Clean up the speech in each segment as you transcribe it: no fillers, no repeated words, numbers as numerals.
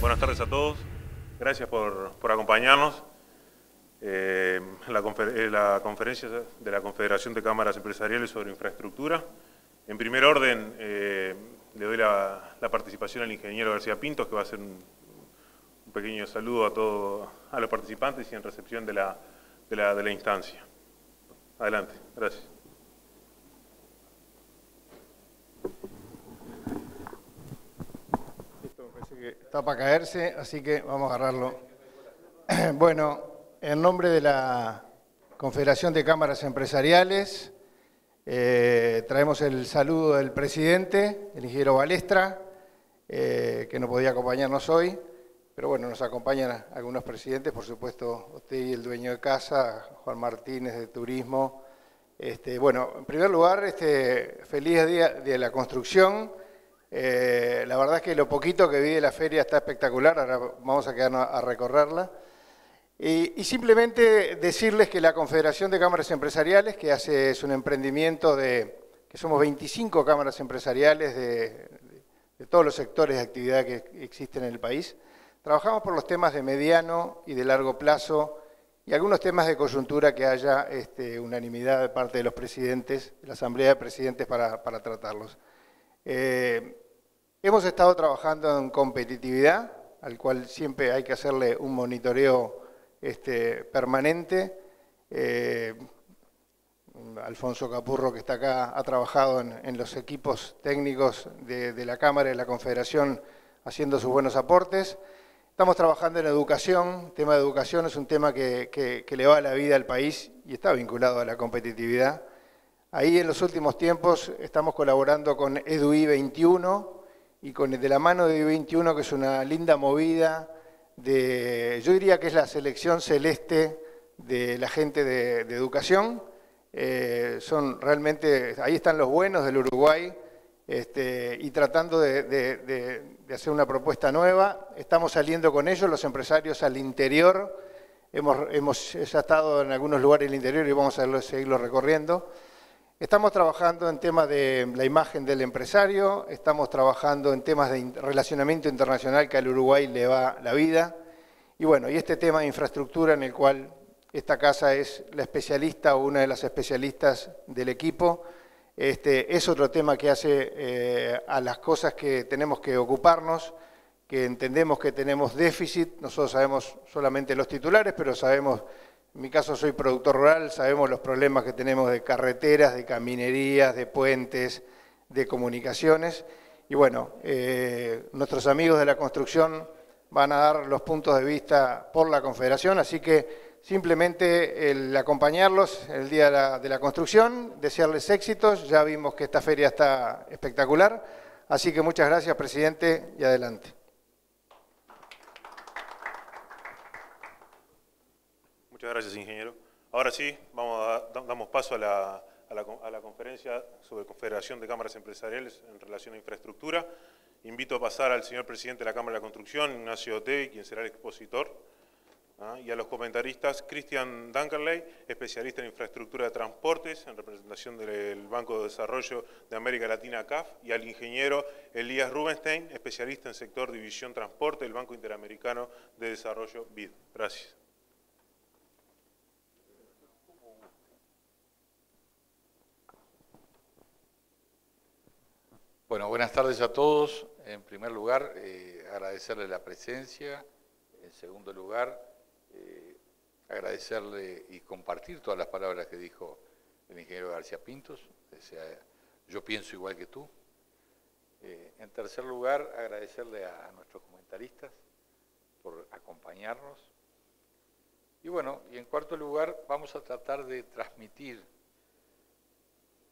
Buenas tardes a todos. Gracias por acompañarnos. La conferencia de la Confederación de Cámaras Empresariales sobre Infraestructura. En primer orden, le doy la participación al ingeniero García Pintos, que va a hacer un pequeño saludo a los participantes y en recepción de la instancia. Adelante. Gracias. Está para caerse, así que vamos a agarrarlo. Bueno, en nombre de la Confederación de Cámaras Empresariales, traemos el saludo del presidente, el ingeniero Balestra, que no podía acompañarnos hoy, pero bueno, nos acompañan algunos presidentes, por supuesto, usted y el dueño de casa, Juan Martínez de Turismo. Bueno, en primer lugar, feliz día de la construcción. La verdad es que lo poquito que vi de la feria está espectacular, ahora vamos a quedarnos a recorrerla. Y simplemente decirles que la Confederación de Cámaras Empresariales, que es un emprendimiento que somos 25 cámaras empresariales de todos los sectores de actividad que existen en el país, trabajamos por los temas de mediano y de largo plazo y algunos temas de coyuntura que haya unanimidad de parte de los presidentes, de la Asamblea de Presidentes para tratarlos. Hemos estado trabajando en competitividad, al cual siempre hay que hacerle un monitoreo permanente. Alfonso Capurro, que está acá, ha trabajado en los equipos técnicos de la Cámara y de la Confederación haciendo sus buenos aportes. Estamos trabajando en educación. El tema de educación es un tema que le va a la vida al país y está vinculado a la competitividad. Ahí en los últimos tiempos estamos colaborando con EDUI 21 y de la mano de EDUI 21, que es una linda movida yo diría que es la selección celeste de la gente de educación. Son realmente, ahí están los buenos del Uruguay y tratando de hacer una propuesta nueva. Estamos saliendo con ellos, los empresarios al interior. Hemos ya estado en algunos lugares del interior y vamos a seguirlo recorriendo. Estamos trabajando en temas de la imagen del empresario, estamos trabajando en temas de relacionamiento internacional que al Uruguay le va la vida. Y bueno, y este tema de infraestructura en el cual esta casa es la especialista o una de las especialistas del equipo, es otro tema que hace a las cosas que tenemos que ocuparnos, que entendemos que tenemos déficit. Nosotros sabemos solamente los titulares, pero sabemos... En mi caso soy productor rural, sabemos los problemas que tenemos de carreteras, de caminerías, de puentes, de comunicaciones. Y bueno, nuestros amigos de la construcción van a dar los puntos de vista por la Confederación, así que simplemente el acompañarlos el día de la construcción, desearles éxitos. Ya vimos que esta feria está espectacular, así que muchas gracias, presidente, y adelante. Muchas gracias, ingeniero. Ahora sí, damos paso a la conferencia sobre Confederación de Cámaras Empresariales en relación a infraestructura. Invito a pasar al señor presidente de la Cámara de la Construcción, Ignacio Otegui, quien será el expositor, y a los comentaristas, Cristian Dunkerley, especialista en infraestructura de transportes, en representación del Banco de Desarrollo de América Latina, CAF, y al ingeniero Elías Rubenstein, especialista en sector división transporte del Banco Interamericano de Desarrollo, BID. Gracias. Bueno, buenas tardes a todos. En primer lugar, agradecerle la presencia. En segundo lugar, agradecerle y compartir todas las palabras que dijo el ingeniero García Pintos. O sea, yo pienso igual que tú. En tercer lugar, agradecerle a nuestros comentaristas por acompañarnos. Y bueno, y en cuarto lugar, vamos a tratar de transmitir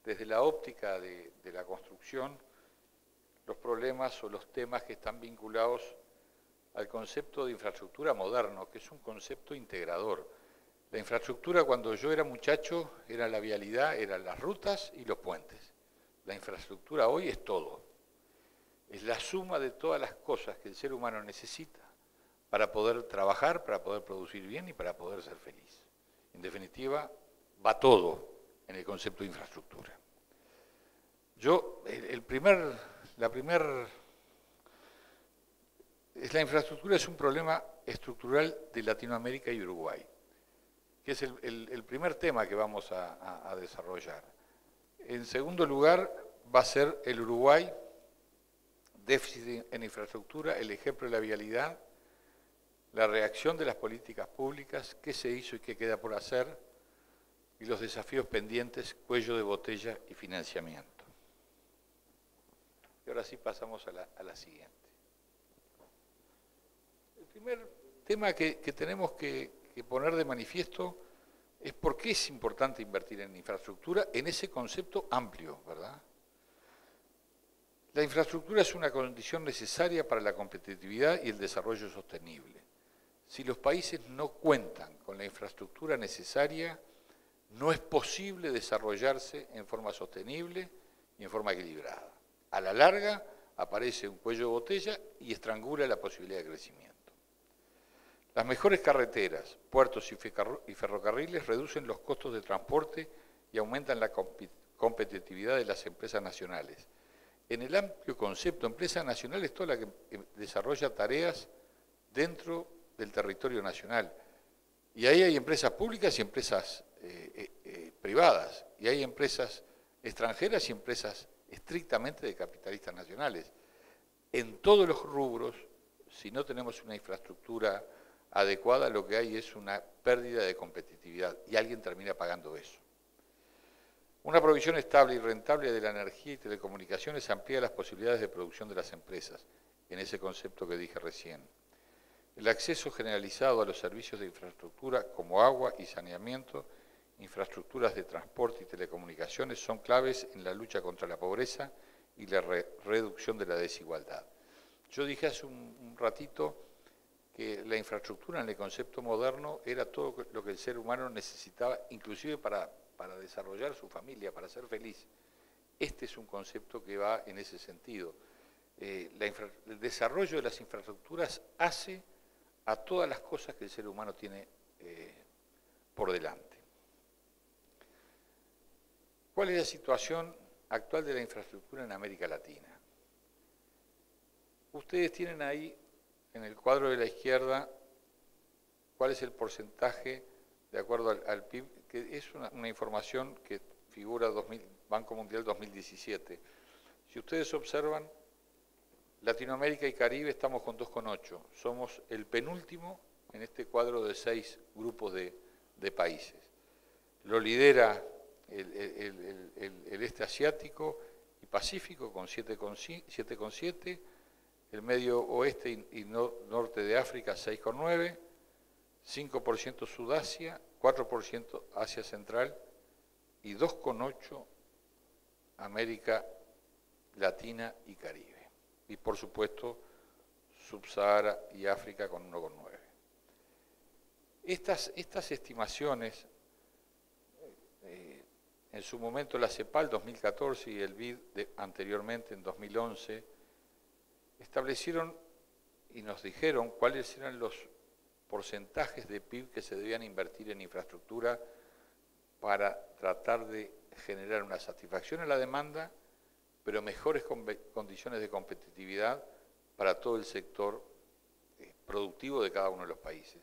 desde la óptica de la construcción los problemas o los temas que están vinculados al concepto de infraestructura moderno, que es un concepto integrador. La infraestructura, cuando yo era muchacho, era la vialidad, eran las rutas y los puentes. La infraestructura hoy es todo. Es la suma de todas las cosas que el ser humano necesita para poder trabajar, para poder producir bien y para poder ser feliz. En definitiva, va todo en el concepto de infraestructura. La primera La infraestructura es un problema estructural de Latinoamérica y Uruguay, que es el primer tema que vamos a desarrollar. En segundo lugar, va a ser el Uruguay, déficit en infraestructura, el ejemplo de la vialidad, la reacción de las políticas públicas, qué se hizo y qué queda por hacer, y los desafíos pendientes, cuello de botella y financiamiento. Y ahora sí pasamos a la siguiente. El primer tema que tenemos que poner de manifiesto es por qué es importante invertir en infraestructura en ese concepto amplio, ¿verdad? La infraestructura es una condición necesaria para la competitividad y el desarrollo sostenible. Si los países no cuentan con la infraestructura necesaria, no es posible desarrollarse en forma sostenible y en forma equilibrada. A la larga aparece un cuello de botella y estrangula la posibilidad de crecimiento. Las mejores carreteras, puertos y ferrocarriles reducen los costos de transporte y aumentan la competitividad de las empresas nacionales. En el amplio concepto, empresa nacional es toda la que desarrolla tareas dentro del territorio nacional. Y ahí hay empresas públicas y empresas privadas, y hay empresas extranjeras y empresas estrictamente de capitalistas nacionales. En todos los rubros, si no tenemos una infraestructura adecuada, lo que hay es una pérdida de competitividad y alguien termina pagando eso. Una provisión estable y rentable de la energía y telecomunicaciones amplía las posibilidades de producción de las empresas, en ese concepto que dije recién. El acceso generalizado a los servicios de infraestructura como agua y saneamiento, infraestructuras de transporte y telecomunicaciones son claves en la lucha contra la pobreza y la reducción de la desigualdad. Yo dije hace un ratito que la infraestructura en el concepto moderno era todo lo que el ser humano necesitaba, inclusive para desarrollar su familia, para ser feliz. Este es un concepto que va en ese sentido. El desarrollo de las infraestructuras hace a todas las cosas que el ser humano tiene por delante. ¿Cuál es la situación actual de la infraestructura en América Latina? Ustedes tienen ahí, en el cuadro de la izquierda, cuál es el porcentaje de acuerdo al PIB, que es una información que figura Banco Mundial 2017. Si ustedes observan, Latinoamérica y Caribe estamos con 2,8. Somos el penúltimo en este cuadro de 6 grupos de países. Lo lidera el este asiático y pacífico con 7,7, el medio oeste y norte de África 6,9, 5% Sudasia, 4% Asia Central y 2,8 América Latina y Caribe. Y por supuesto Subsahara y África con 1,9. Estas estimaciones, en su momento la CEPAL 2014 y el BID anteriormente en 2011, establecieron y nos dijeron cuáles eran los porcentajes de PIB que se debían invertir en infraestructura para tratar de generar una satisfacción a la demanda, pero mejores condiciones de competitividad para todo el sector productivo de cada uno de los países.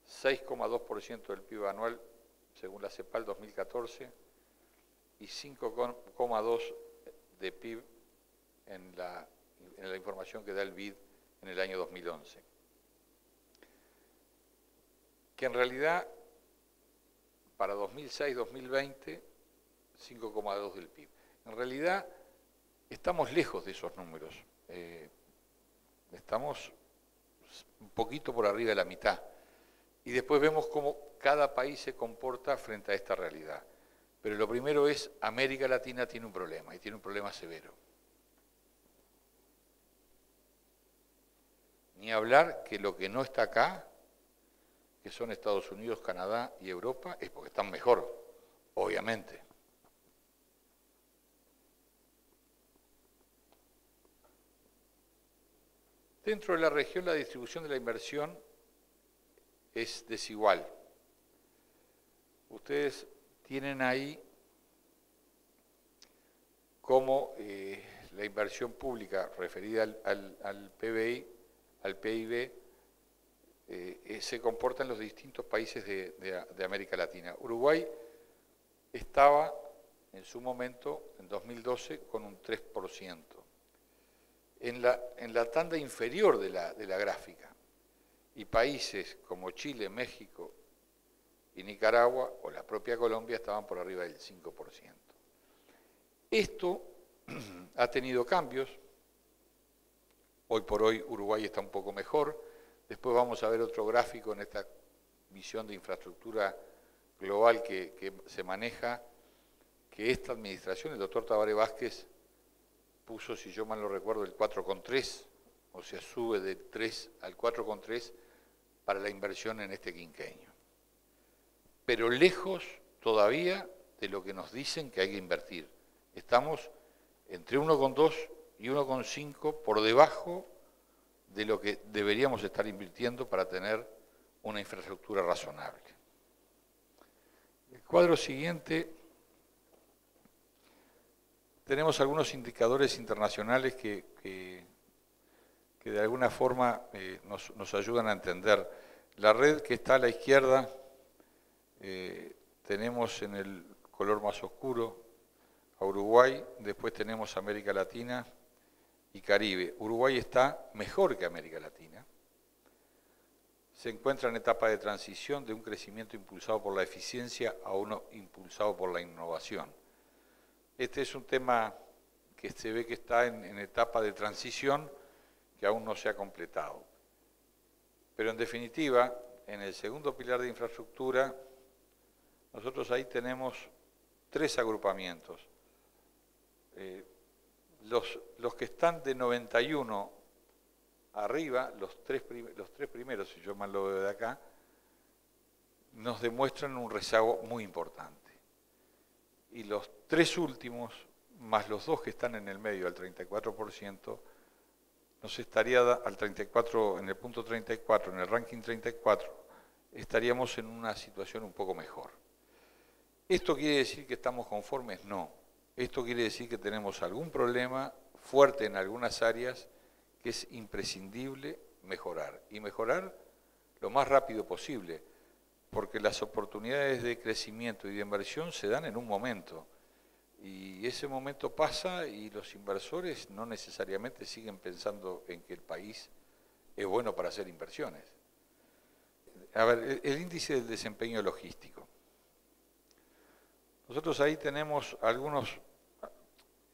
6,2% del PIB anual, según la CEPAL 2014, y 5,2% de PIB en la información que da el BID en el año 2011. Que en realidad, para 2006-2020, 5,2% del PIB. En realidad, estamos lejos de esos números. Estamos un poquito por arriba de la mitad. Y después vemos cómo cada país se comporta frente a esta realidad. Pero lo primero es, América Latina tiene un problema, y tiene un problema severo. Ni hablar que lo que no está acá, que son Estados Unidos, Canadá y Europa, es porque están mejor, obviamente. Dentro de la región, la distribución de la inversión es desigual. Ustedes tienen ahí cómo la inversión pública referida al PBI al PIB se comporta en los distintos países de América Latina. Uruguay estaba en su momento, en 2012, con un 3%. En la tanda inferior de la gráfica, y países como Chile, México y Nicaragua, o la propia Colombia, estaban por arriba del 5%. Esto ha tenido cambios. Hoy por hoy Uruguay está un poco mejor. Después vamos a ver otro gráfico en esta visión de infraestructura global que se maneja, que esta administración, el doctor Tabaré Vázquez, puso, si yo mal no recuerdo, el 4,3, o sea, sube del 3 al 4,3 para la inversión en este quinquenio. Pero lejos todavía de lo que nos dicen que hay que invertir. Estamos entre 1,2 y 1,5 por debajo de lo que deberíamos estar invirtiendo para tener una infraestructura razonable. El cuadro siguiente, tenemos algunos indicadores internacionales que de alguna forma nos ayudan a entender. La red que está a la izquierda, tenemos en el color más oscuro a Uruguay, después tenemos América Latina y Caribe. Uruguay está mejor que América Latina. Se encuentra en etapa de transición de un crecimiento impulsado por la eficiencia a uno impulsado por la innovación. Este es un tema que se ve que está en etapa de transición que aún no se ha completado. Pero en definitiva, en el segundo pilar de infraestructura, nosotros ahí tenemos 3 agrupamientos. Los que están de 91 arriba, los tres primeros, si yo mal lo veo de acá, nos demuestran un rezago muy importante. Y los 3 últimos, más los 2 que están en el medio, al 34%, nos estaría al 34, en el punto 34, en el ranking 34, estaríamos en una situación un poco mejor. ¿Esto quiere decir que estamos conformes? No. Esto quiere decir que tenemos algún problema fuerte en algunas áreas que es imprescindible mejorar. Y mejorar lo más rápido posible, porque las oportunidades de crecimiento y de inversión se dan en un momento. Y ese momento pasa y los inversores no necesariamente siguen pensando en que el país es bueno para hacer inversiones. A ver, el índice del desempeño logístico. Nosotros ahí tenemos algunos,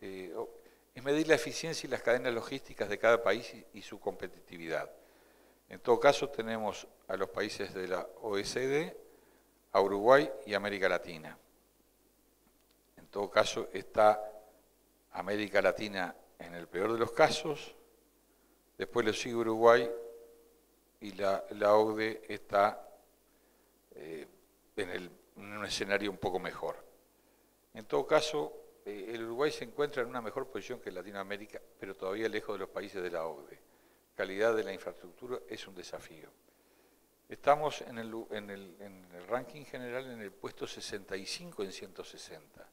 es medir la eficiencia y las cadenas logísticas de cada país y su competitividad. En todo caso tenemos a los países de la OECD, a Uruguay y América Latina. En todo caso está América Latina en el peor de los casos, después le sigue Uruguay y la OCDE está en un escenario un poco mejor. En todo caso, el Uruguay se encuentra en una mejor posición que Latinoamérica, pero todavía lejos de los países de la OCDE. Calidad de la infraestructura es un desafío. Estamos en el ranking general en el puesto 65 en 160.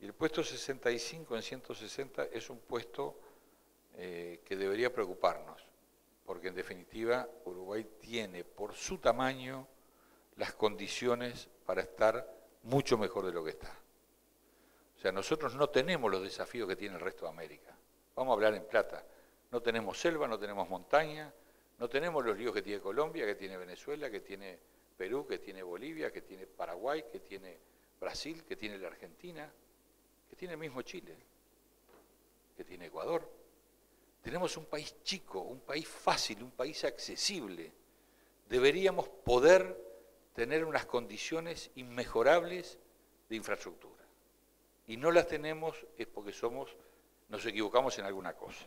Y el puesto 65 en 160 es un puesto que debería preocuparnos, porque en definitiva Uruguay tiene por su tamaño las condiciones para estar mucho mejor de lo que está. O sea, nosotros no tenemos los desafíos que tiene el resto de América. Vamos a hablar en plata. No tenemos selva, no tenemos montaña, no tenemos los ríos que tiene Colombia, que tiene Venezuela, que tiene Perú, que tiene Bolivia, que tiene Paraguay, que tiene Brasil, que tiene la Argentina, que tiene el mismo Chile, que tiene Ecuador. Tenemos un país chico, un país fácil, un país accesible. Deberíamos poder tener unas condiciones inmejorables de infraestructura. Y no las tenemos es porque nos equivocamos en alguna cosa.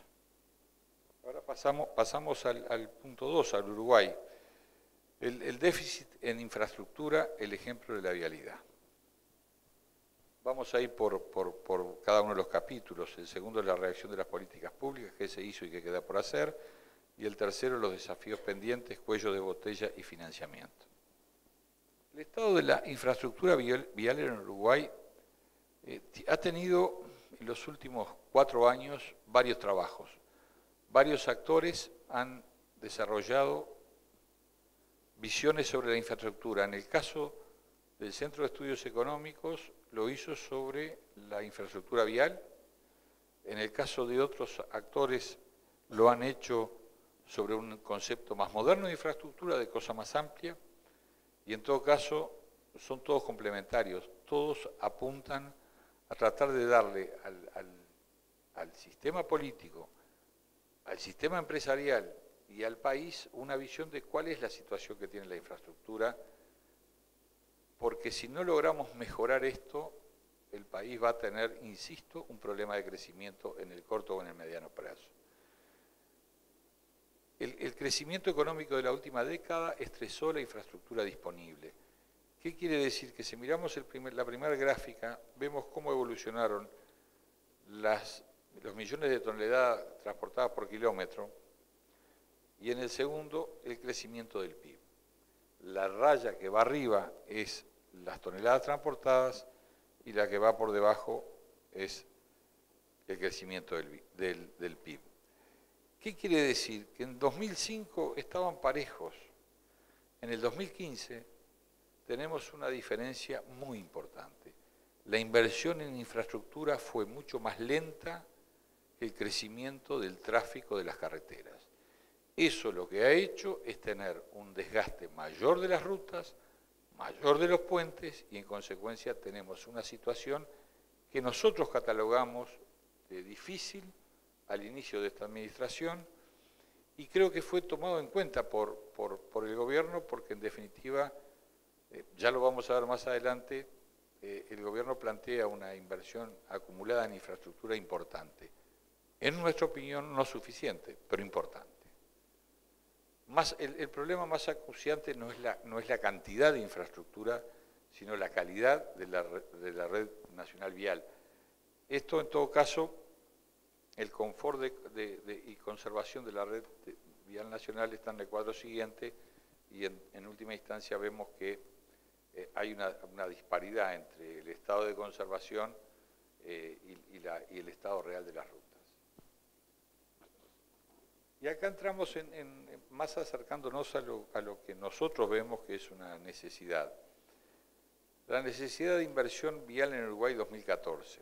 Ahora pasamos al punto 2, al Uruguay. El déficit en infraestructura, el ejemplo de la vialidad. Vamos a ir por cada uno de los capítulos. El segundo es la reacción de las políticas públicas, qué se hizo y qué queda por hacer. Y el tercero, los desafíos pendientes, cuello de botella y financiamiento. El estado de la infraestructura vial en Uruguay ha tenido en los últimos 4 años varios trabajos. Varios actores han desarrollado visiones sobre la infraestructura. En el caso del Centro de Estudios Económicos lo hizo sobre la infraestructura vial. En el caso de otros actores lo han hecho sobre un concepto más moderno de infraestructura, de cosa más amplia, y en todo caso son todos complementarios, todos apuntan a tratar de darle al sistema político, al sistema empresarial y al país una visión de cuál es la situación que tiene la infraestructura, porque si no logramos mejorar esto, el país va a tener, insisto, un problema de crecimiento en el corto o en el mediano plazo. El crecimiento económico de la última década estresó la infraestructura disponible. ¿Qué quiere decir? Que si miramos la primera gráfica, vemos cómo evolucionaron los millones de toneladas transportadas por kilómetro, y en el segundo, el crecimiento del PIB. La raya que va arriba es las toneladas transportadas y la que va por debajo es el crecimiento del PIB. ¿Qué quiere decir? Que en 2005 estaban parejos. En el 2015 tenemos una diferencia muy importante. La inversión en infraestructura fue mucho más lenta que el crecimiento del tráfico de las carreteras. Eso lo que ha hecho es tener un desgaste mayor de las rutas, mayor de los puentes, y en consecuencia tenemos una situación que nosotros catalogamos de difícil al inicio de esta administración, y creo que fue tomado en cuenta por el gobierno, porque en definitiva, ya lo vamos a ver más adelante, el gobierno plantea una inversión acumulada en infraestructura importante. En nuestra opinión no suficiente, pero importante. El problema más acuciante no es la cantidad de infraestructura, sino la calidad de la red nacional vial. Esto, en todo caso, el confort y conservación de la red vial nacional está en el cuadro siguiente, y en última instancia vemos que hay una disparidad entre el estado de conservación y el estado real de las rutas. Y acá entramos más acercándonos a lo que nosotros vemos que es una necesidad. La necesidad de inversión vial en Uruguay 2014.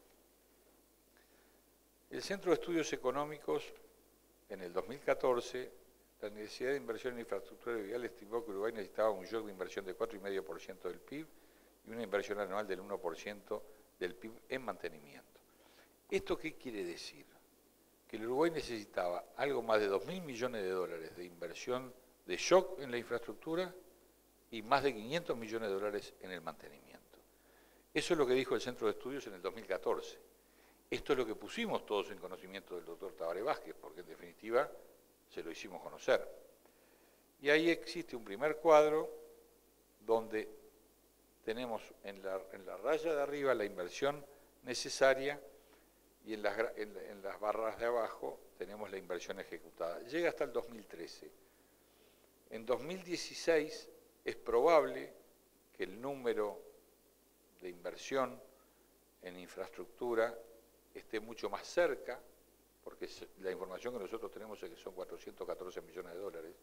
El Centro de Estudios Económicos, en el 2014, la necesidad de inversión en infraestructura vial estimó que Uruguay necesitaba un shock de inversión de 4,5% del PIB y una inversión anual del 1% del PIB en mantenimiento. ¿Esto qué quiere decir? Que el Uruguay necesitaba algo más de 2.000 millones de dólares de inversión de shock en la infraestructura y más de 500 millones de dólares en el mantenimiento. Eso es lo que dijo el Centro de Estudios en el 2014. Esto es lo que pusimos todos en conocimiento del doctor Tabaré Vázquez, porque en definitiva se lo hicimos conocer. Y ahí existe un primer cuadro donde tenemos en la raya de arriba la inversión necesaria, y en las barras de abajo tenemos la inversión ejecutada. Llega hasta el 2013. En 2016 es probable que el número de inversión en infraestructura esté mucho más cerca, porque la información que nosotros tenemos es que son 414 millones de dólares.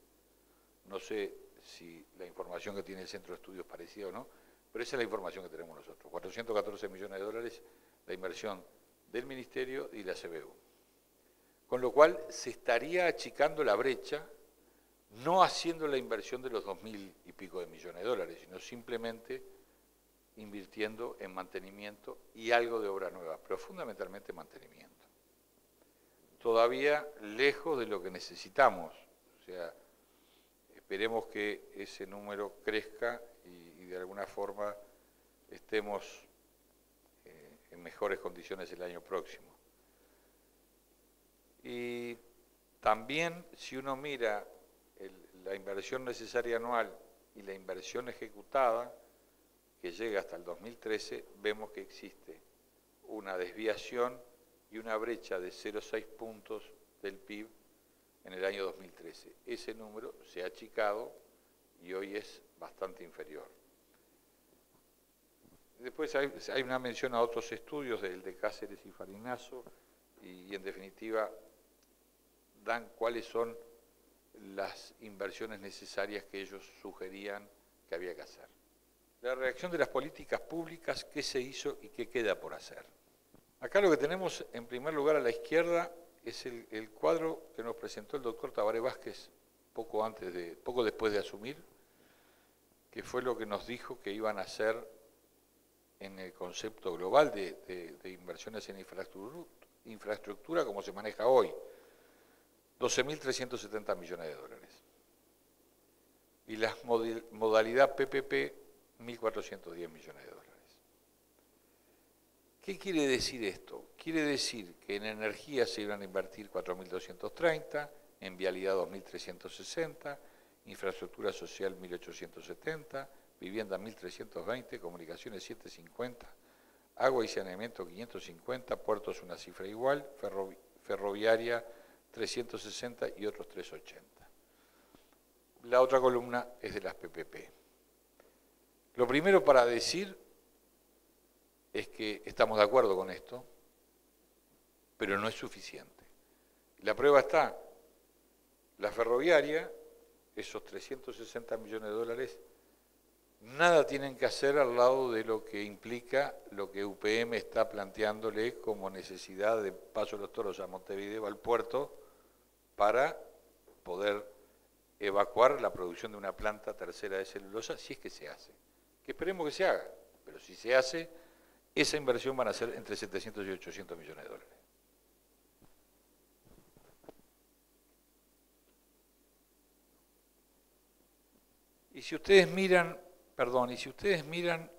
No sé si la información que tiene el Centro de Estudios es parecida o no, pero esa es la información que tenemos nosotros. 414 millones de dólares la inversión del Ministerio y la CBU. Con lo cual se estaría achicando la brecha, no haciendo la inversión de los 2.000 y pico de millones de dólares, sino simplemente invirtiendo en mantenimiento y algo de obra nueva, pero fundamentalmente mantenimiento. Todavía lejos de lo que necesitamos, o sea, esperemos que ese número crezca y de alguna forma estemos en mejores condiciones el año próximo. Y también, si uno mira la inversión necesaria anual y la inversión ejecutada, que llega hasta el 2013, vemos que existe una desviación y una brecha de 0,6 puntos del PIB en el año 2013. Ese número se ha achicado y hoy es bastante inferior. Después hay una mención a otros estudios, del de Cáceres y Farinazo, y en definitiva dan cuáles son las inversiones necesarias que ellos sugerían que había que hacer. La reacción de las políticas públicas, qué se hizo y qué queda por hacer. Acá lo que tenemos en primer lugar a la izquierda es el cuadro que nos presentó el doctor Tabaré Vázquez poco después de asumir, que fue lo que nos dijo que iban a hacer en el concepto global de inversiones en infraestructura como se maneja hoy. 12.370 millones de dólares. Y la modalidad PPP, 1.410 millones de dólares. ¿Qué quiere decir esto? Quiere decir que en energía se iban a invertir 4.230, en vialidad 2.360, infraestructura social 1.870, vivienda 1.320, comunicaciones 750, agua y saneamiento 550, puertos una cifra igual, ferroviaria 360 y otros 380. La otra columna es de las PPP. Lo primero para decir es que estamos de acuerdo con esto, pero no es suficiente. La prueba está, la ferroviaria, esos 360 millones de dólares, nada tienen que hacer al lado de lo que implica lo que UPM está planteándole como necesidad de Paso de los Toros a Montevideo, al puerto, para poder evacuar la producción de una planta tercera de celulosa, si es que se hace. Que esperemos que se haga, pero si se hace, esa inversión van a ser entre 700 y 800 millones de dólares. Y si ustedes miran,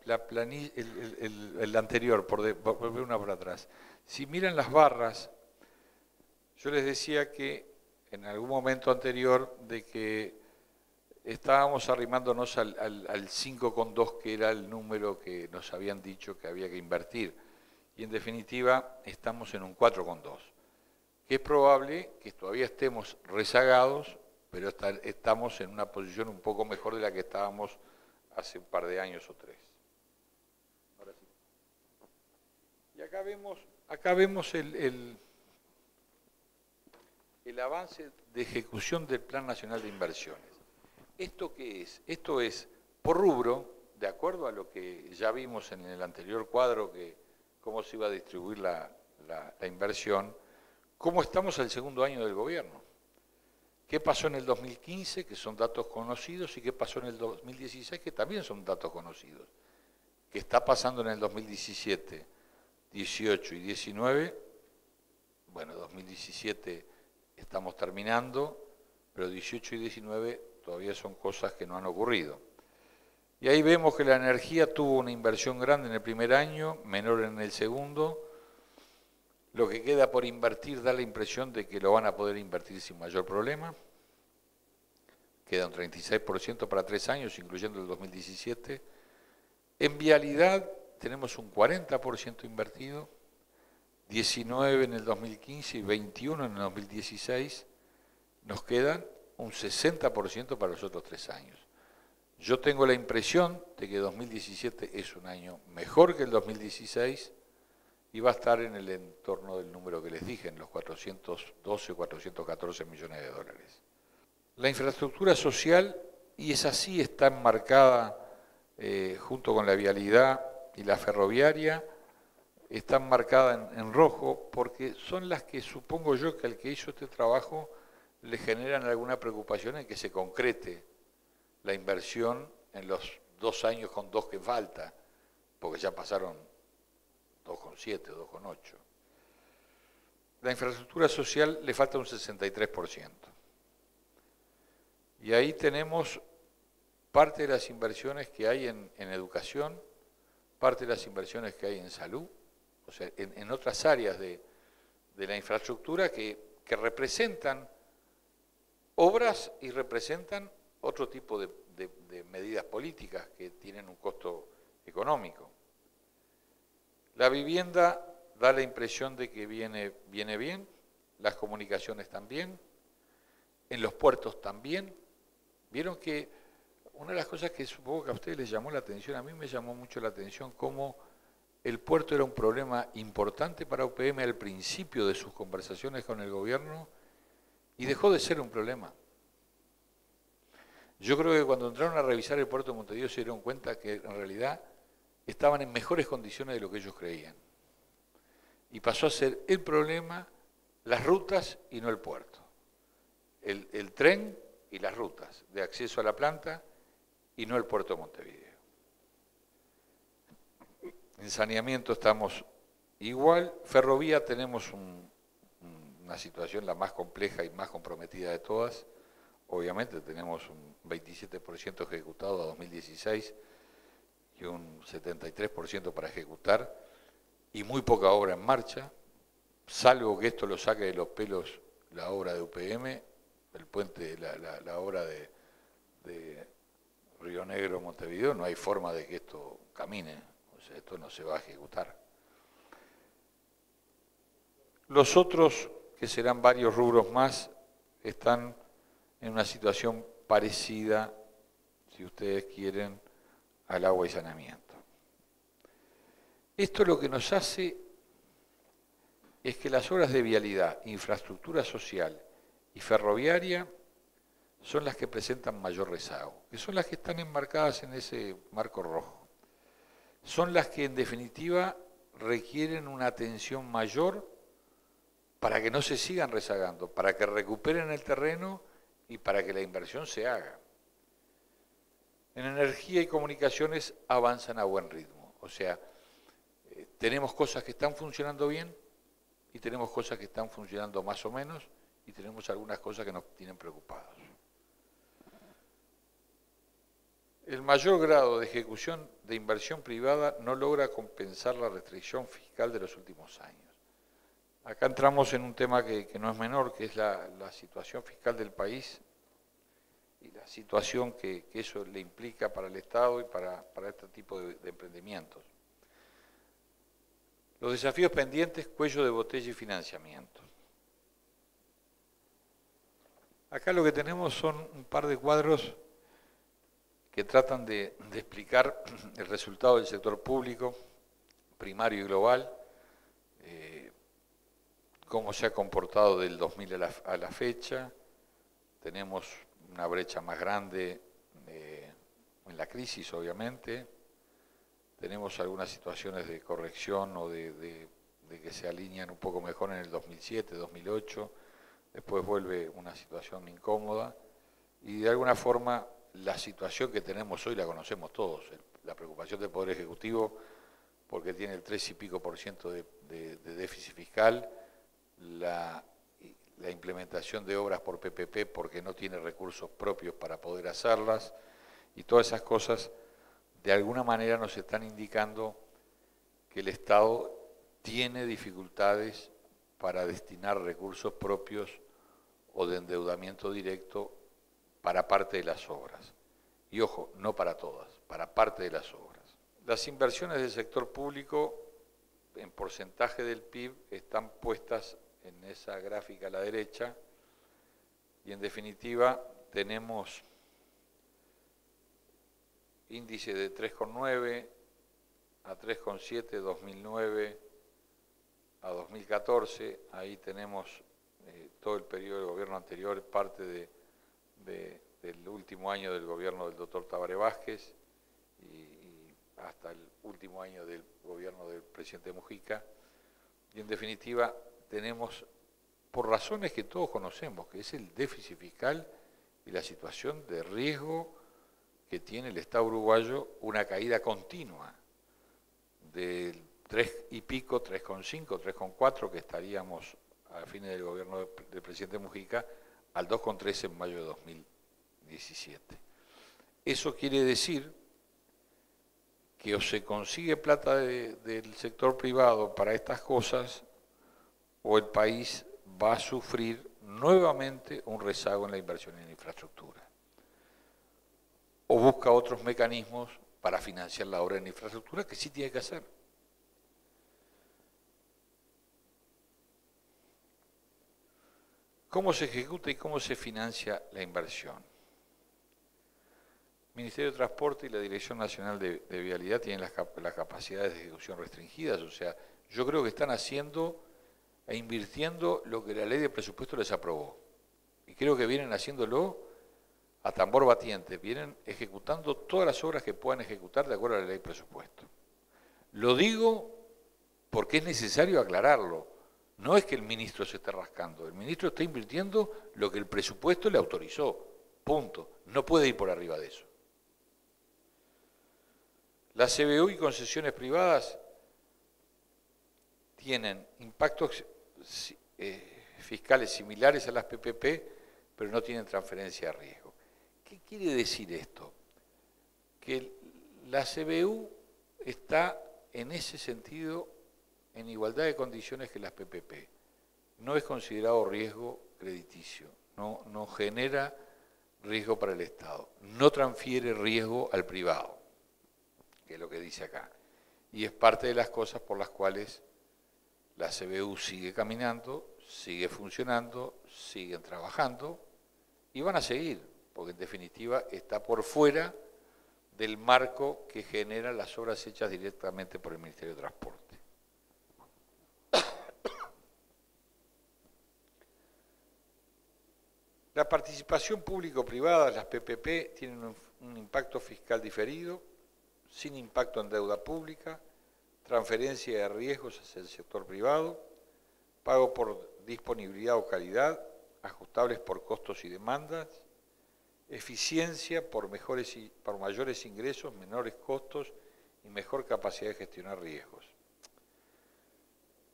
la planilla, el anterior, por ver una por atrás, si miran las barras, yo les decía que en algún momento anterior de que estábamos arrimándonos al 5,2, que era el número que nos habían dicho que había que invertir. Y en definitiva estamos en un 4,2, que es probable que todavía estemos rezagados, pero estamos en una posición un poco mejor de la que estábamos hace un par de años o 3. Ahora sí. Y acá vemos el avance de ejecución del Plan Nacional de Inversiones. ¿Esto qué es? Esto es, por rubro, de acuerdo a lo que ya vimos en el anterior cuadro, que cómo se iba a distribuir la inversión, cómo estamos al segundo año del gobierno. ¿Qué pasó en el 2015, que son datos conocidos, y qué pasó en el 2016, que también son datos conocidos? ¿Qué está pasando en el 2017, 18 y 19? Bueno, 2017 estamos terminando, pero 18 y 19 todavía son cosas que no han ocurrido. Y ahí vemos que la energía tuvo una inversión grande en el primer año, menor en el segundo. Lo que queda por invertir da la impresión de que lo van a poder invertir sin mayor problema. Queda un 36% para 3 años, incluyendo el 2017. En vialidad tenemos un 40% invertido, 19 en el 2015 y 21 en el 2016. Nos quedan un 60% para los otros 3 años. Yo tengo la impresión de que 2017 es un año mejor que el 2016 y va a estar en el entorno del número que les dije, en los 412 o 414 millones de dólares. La infraestructura social, y esa sí está enmarcada junto con la vialidad y la ferroviaria, está enmarcada en rojo, porque son las que supongo yo que al que hizo este trabajo le generan alguna preocupación en que se concrete la inversión en los 2 años con 2 que falta, porque ya pasaron 2,7, 2,8. La infraestructura social le falta un 63%. Y ahí tenemos parte de las inversiones que hay en educación, parte de las inversiones que hay en salud, o sea, en otras áreas de la infraestructura que representan obras y representan otro tipo de medidas políticas que tienen un costo económico. La vivienda da la impresión de que viene bien, las comunicaciones también, en los puertos también. Vieron que una de las cosas que supongo que a ustedes les llamó la atención, a mí me llamó mucho la atención cómo el puerto era un problema importante para UPM al principio de sus conversaciones con el gobierno y dejó de ser un problema. Yo creo que cuando entraron a revisar el puerto de Montevideo se dieron cuenta que en realidad estaban en mejores condiciones de lo que ellos creían. Y pasó a ser el problema las rutas y no el puerto. El tren y las rutas de acceso a la planta y no el puerto de Montevideo. En saneamiento estamos igual. Ferrovía tenemos una situación la más compleja y más comprometida de todas. Obviamente tenemos un 27% ejecutado a 2016 y un 73% para ejecutar y muy poca obra en marcha, salvo que esto lo saque de los pelos la obra de UPM, el puente, la obra de Río Negro, Montevideo, no hay forma de que esto camine, o sea, esto no se va a ejecutar. Los otros, que serán varios rubros más, están en una situación parecida, si ustedes quieren, al agua y saneamiento. Esto lo que nos hace es que las obras de vialidad, infraestructura social y ferroviaria son las que presentan mayor rezago, que son las que están enmarcadas en ese marco rojo. Son las que en definitiva requieren una atención mayor para que no se sigan rezagando, para que recuperen el terreno y para que la inversión se haga. En energía y comunicaciones avanzan a buen ritmo, o sea, tenemos cosas que están funcionando bien y tenemos cosas que están funcionando más o menos y tenemos algunas cosas que nos tienen preocupados. El mayor grado de ejecución de inversión privada no logra compensar la restricción fiscal de los últimos años. Acá entramos en un tema que no es menor, que es la situación fiscal del país y la situación que eso le implica para el Estado y para este tipo de emprendimientos. Los desafíos pendientes, cuello de botella y financiamiento. Acá lo que tenemos son un par de cuadros que tratan de explicar el resultado del sector público, primario y global, cómo se ha comportado del 2000 a la fecha. Tenemos una brecha más grande en la crisis, obviamente. Tenemos algunas situaciones de corrección o de que se alinean un poco mejor en el 2007, 2008. Después vuelve una situación incómoda. Y de alguna forma la situación que tenemos hoy la conocemos todos. La preocupación del Poder Ejecutivo porque tiene el 3 y pico % de déficit fiscal. La implementación de obras por PPP porque no tiene recursos propios para poder hacerlas, y todas esas cosas de alguna manera nos están indicando que el Estado tiene dificultades para destinar recursos propios o de endeudamiento directo para parte de las obras. Y ojo, no para todas, para parte de las obras. Las inversiones del sector público en porcentaje del PIB están puestas en esa gráfica a la derecha, y en definitiva tenemos índice de 3,9 a 3,7 2009 a 2014, ahí tenemos todo el periodo del gobierno anterior, parte del último año del gobierno del doctor Tabaré Vázquez y hasta el último año del gobierno del presidente Mujica, y en definitiva tenemos, por razones que todos conocemos, que es el déficit fiscal y la situación de riesgo que tiene el Estado uruguayo, una caída continua del 3 y pico, 3,5, 3,4 que estaríamos a fines del gobierno del presidente Mujica, al 2,3 en mayo de 2017. Eso quiere decir que o se consigue plata del sector privado para estas cosas, o el país va a sufrir nuevamente un rezago en la inversión en infraestructura. O busca otros mecanismos para financiar la obra en infraestructura, que sí tiene que hacer. ¿Cómo se ejecuta y cómo se financia la inversión? El Ministerio de Transporte y la Dirección Nacional de Vialidad tienen las capacidades de ejecución restringidas, o sea, yo creo que están haciendo e invirtiendo lo que la ley de presupuesto les aprobó. Y creo que vienen haciéndolo a tambor batiente, vienen ejecutando todas las obras que puedan ejecutar de acuerdo a la ley de presupuesto. Lo digo porque es necesario aclararlo. No es que el ministro se esté rascando, el ministro está invirtiendo lo que el presupuesto le autorizó, punto. No puede ir por arriba de eso. La CBU y concesiones privadas tienen impactos fiscales similares a las PPP, pero no tienen transferencia de riesgo. ¿Qué quiere decir esto? Que la CBU está en ese sentido en igualdad de condiciones que las PPP. No es considerado riesgo crediticio, no genera riesgo para el Estado, no transfiere riesgo al privado, que es lo que dice acá. Y es parte de las cosas por las cuales la CBU sigue caminando, sigue funcionando, siguen trabajando y van a seguir, porque en definitiva está por fuera del marco que generan las obras hechas directamente por el Ministerio de Transporte. La participación público-privada, las PPP, tienen un impacto fiscal diferido, sin impacto en deuda pública, transferencia de riesgos hacia el sector privado, pago por disponibilidad o calidad, ajustables por costos y demandas, eficiencia por mayores ingresos, menores costos y mejor capacidad de gestionar riesgos.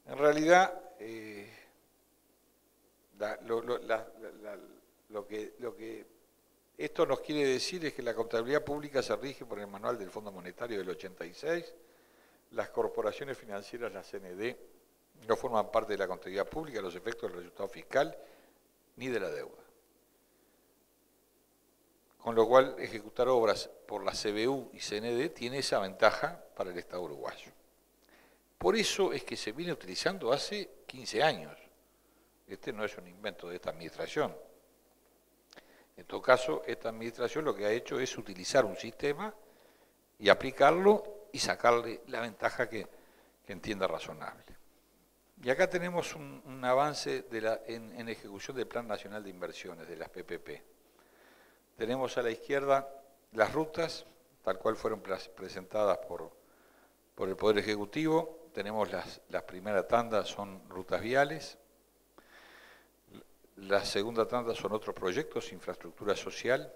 En realidad, lo que esto nos quiere decir es que la contabilidad pública se rige por el manual del Fondo Monetario del 86, las corporaciones financieras, la CND, no forman parte de la contabilidad pública, los efectos del resultado fiscal, ni de la deuda. Con lo cual, ejecutar obras por la CBU y CND tiene esa ventaja para el Estado uruguayo. Por eso es que se viene utilizando hace 15 años. Este no es un invento de esta administración. En todo caso, esta administración lo que ha hecho es utilizar un sistema y aplicarlo y sacarle la ventaja que entienda razonable. Y acá tenemos un avance en ejecución del Plan Nacional de Inversiones, de las PPP. Tenemos a la izquierda las rutas, tal cual fueron presentadas por el Poder Ejecutivo. Tenemos la primera tanda, son rutas viales. La segunda tanda son otros proyectos, infraestructura social.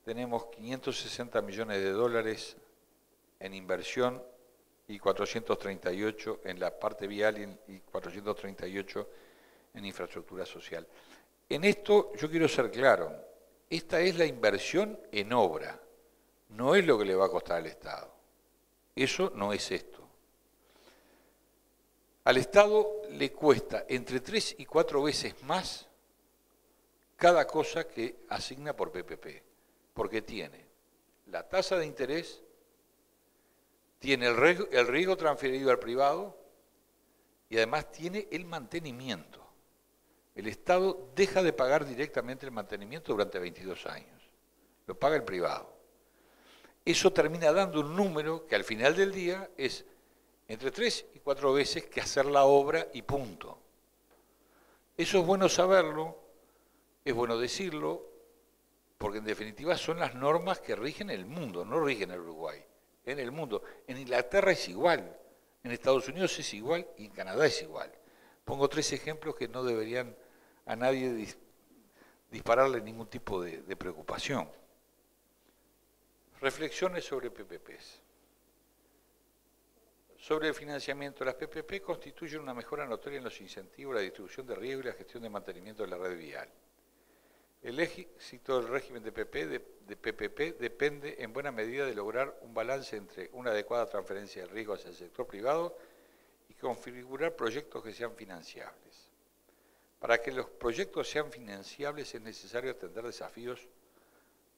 Tenemos 560 millones de dólares en inversión y 438 en la parte vial y 438 en infraestructura social. En esto yo quiero ser claro, esta es la inversión en obra, no es lo que le va a costar al Estado. Eso no es esto. Al Estado le cuesta entre 3 y 4 veces más cada cosa que asigna por PPP, porque tiene la tasa de interés, tiene el riesgo transferido al privado y además tiene el mantenimiento. El Estado deja de pagar directamente el mantenimiento durante 22 años, lo paga el privado. Eso termina dando un número que al final del día es entre 3 y 4 veces que hacer la obra y punto. Eso es bueno saberlo, es bueno decirlo, porque en definitiva son las normas que rigen el mundo, no rigen el Uruguay, en el mundo. En Inglaterra es igual, en Estados Unidos es igual y en Canadá es igual. Pongo 3 ejemplos que no deberían a nadie dispararle ningún tipo de preocupación. Reflexiones sobre PPPs. Sobre el financiamiento, las PPP constituyen una mejora notoria en los incentivos, la distribución de riesgo y la gestión de mantenimiento de la red vial. El éxito del régimen de PPP depende en buena medida de lograr un balance entre una adecuada transferencia de riesgo hacia el sector privado y configurar proyectos que sean financiables. Para que los proyectos sean financiables es necesario atender desafíos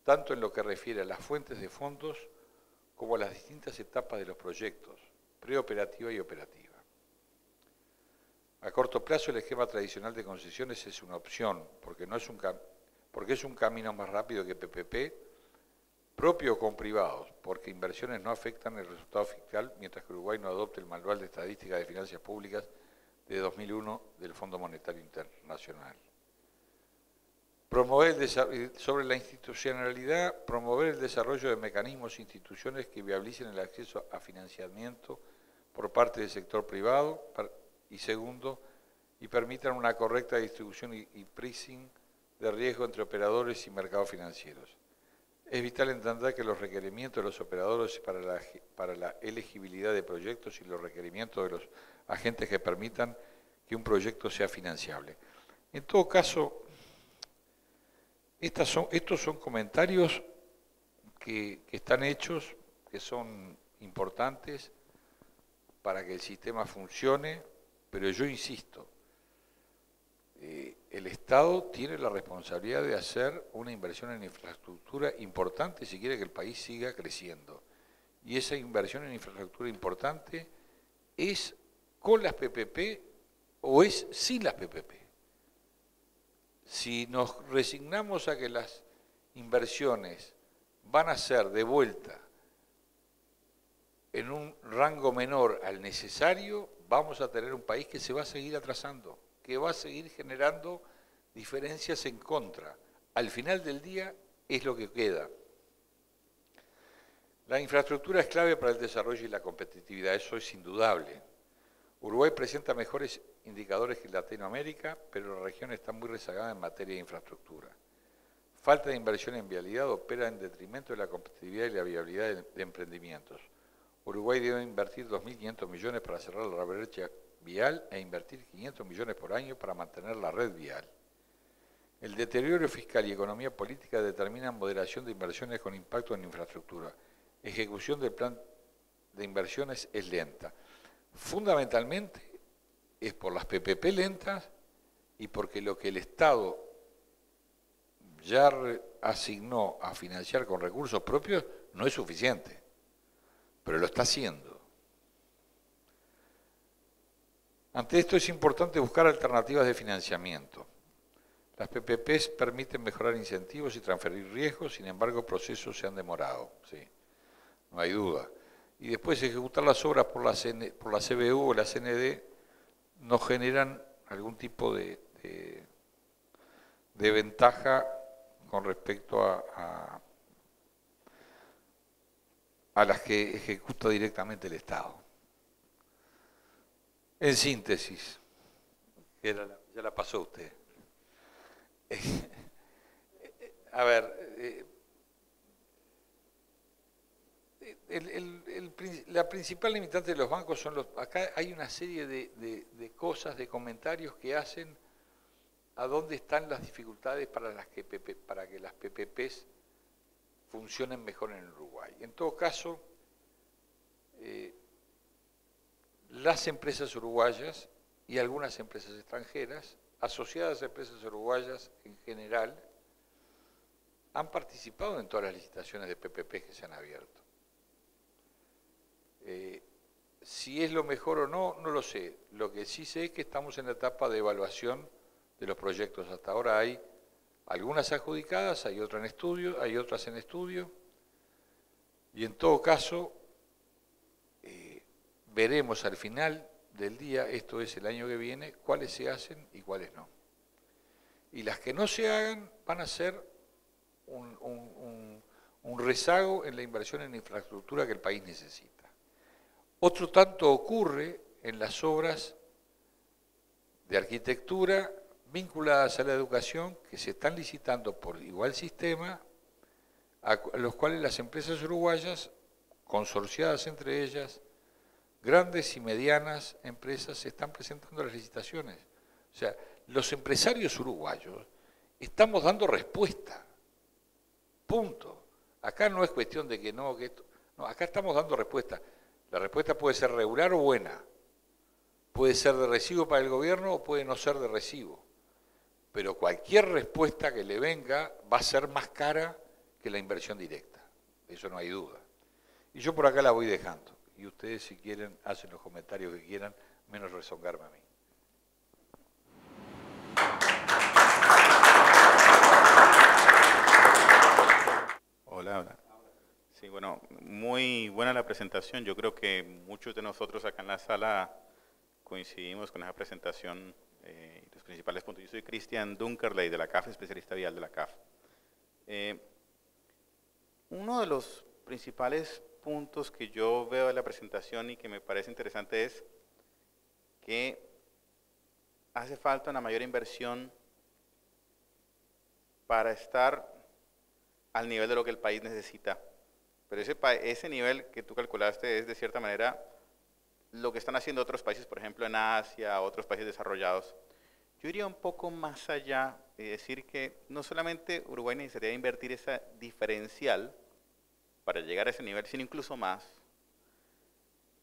tanto en lo que refiere a las fuentes de fondos como a las distintas etapas de los proyectos, preoperativa y operativa. A corto plazo el esquema tradicional de concesiones es una opción, porque es un camino más rápido que PPP, propio con privados, porque inversiones no afectan el resultado fiscal, mientras que Uruguay no adopte el Manual de Estadística de Finanzas Públicas de 2001 del Fondo Monetario Internacional. Sobre la institucionalidad, promover el desarrollo de mecanismos e instituciones que viabilicen el acceso a financiamiento por parte del sector privado, y segundo, y permitan una correcta distribución y pricing de riesgo entre operadores y mercados financieros. Es vital entender que los requerimientos de los operadores para la elegibilidad de proyectos y los requerimientos de los agentes que permitan que un proyecto sea financiable. En todo caso, estos son comentarios que están hechos, que son importantes para que el sistema funcione, pero yo insisto, el Estado tiene la responsabilidad de hacer una inversión en infraestructura importante si quiere que el país siga creciendo. Y esa inversión en infraestructura importante es con las PPP o es sin las PPP. Si nos resignamos a que las inversiones van a ser de vuelta en un rango menor al necesario, vamos a tener un país que se va a seguir atrasando, que va a seguir generando diferencias en contra. Al final del día es lo que queda. La infraestructura es clave para el desarrollo y la competitividad, eso es indudable. Uruguay presenta mejores indicadores que Latinoamérica, pero la región está muy rezagada en materia de infraestructura. Falta de inversión en vialidad opera en detrimento de la competitividad y la viabilidad de emprendimientos. Uruguay debe invertir 2.500 millones para cerrar la brecha vial e invertir 500 millones por año para mantener la red vial. El deterioro fiscal y economía política determinan moderación de inversiones con impacto en infraestructura. Ejecución del plan de inversiones es lenta. Fundamentalmente es por las PPP lentas y porque lo que el Estado ya asignó a financiar con recursos propios no es suficiente, pero lo está haciendo. Ante esto es importante buscar alternativas de financiamiento. Las PPPs permiten mejorar incentivos y transferir riesgos, sin embargo, procesos se han demorado, sí, no hay duda. Y después ejecutar las obras por la CBU o la CND no generan algún tipo de ventaja con respecto a las que ejecuta directamente el Estado. En síntesis, ya la pasó usted. A ver, la principal limitante de los bancos son acá hay una serie de cosas, de comentarios que hacen a dónde están las dificultades para que las PPPs funcionen mejor en Uruguay. En todo caso, las empresas uruguayas y algunas empresas extranjeras, asociadas a empresas uruguayas en general, han participado en todas las licitaciones de PPP que se han abierto. Si es lo mejor o no, no lo sé. Lo que sí sé es que estamos en la etapa de evaluación de los proyectos. Hasta ahora hay algunas adjudicadas, hay otras en estudio, y en todo caso veremos al final del día, esto es el año que viene, cuáles se hacen y cuáles no. Y las que no se hagan van a ser un rezago en la inversión en infraestructura que el país necesita. Otro tanto ocurre en las obras de arquitectura vinculadas a la educación que se están licitando por igual sistema, a los cuales las empresas uruguayas, consorciadas entre ellas, grandes y medianas empresas, se están presentando a las licitaciones. O sea, los empresarios uruguayos estamos dando respuesta. Punto. Acá no es cuestión de que no, que esto. No, acá estamos dando respuesta. La respuesta puede ser regular o buena. Puede ser de recibo para el gobierno o puede no ser de recibo. Pero cualquier respuesta que le venga va a ser más cara que la inversión directa. Eso no hay duda. Y yo por acá la voy dejando. Y ustedes, si quieren, hacen los comentarios que quieran, menos rezongarme a mí. Hola. Sí, bueno, muy buena la presentación. Yo creo que muchos de nosotros acá en la sala coincidimos con esa presentación y los principales puntos. Yo soy Cristian Dunkerley de la CAF, especialista vial de la CAF. Uno de los principales puntos que yo veo en la presentación y que me parece interesante es que hace falta una mayor inversión para estar al nivel de lo que el país necesita. Pero ese nivel que tú calculaste es de cierta manera lo que están haciendo otros países, por ejemplo en Asia, otros países desarrollados. Yo iría un poco más allá y decir que no solamente Uruguay necesitaría invertir esa diferencial para llegar a ese nivel, sino incluso más,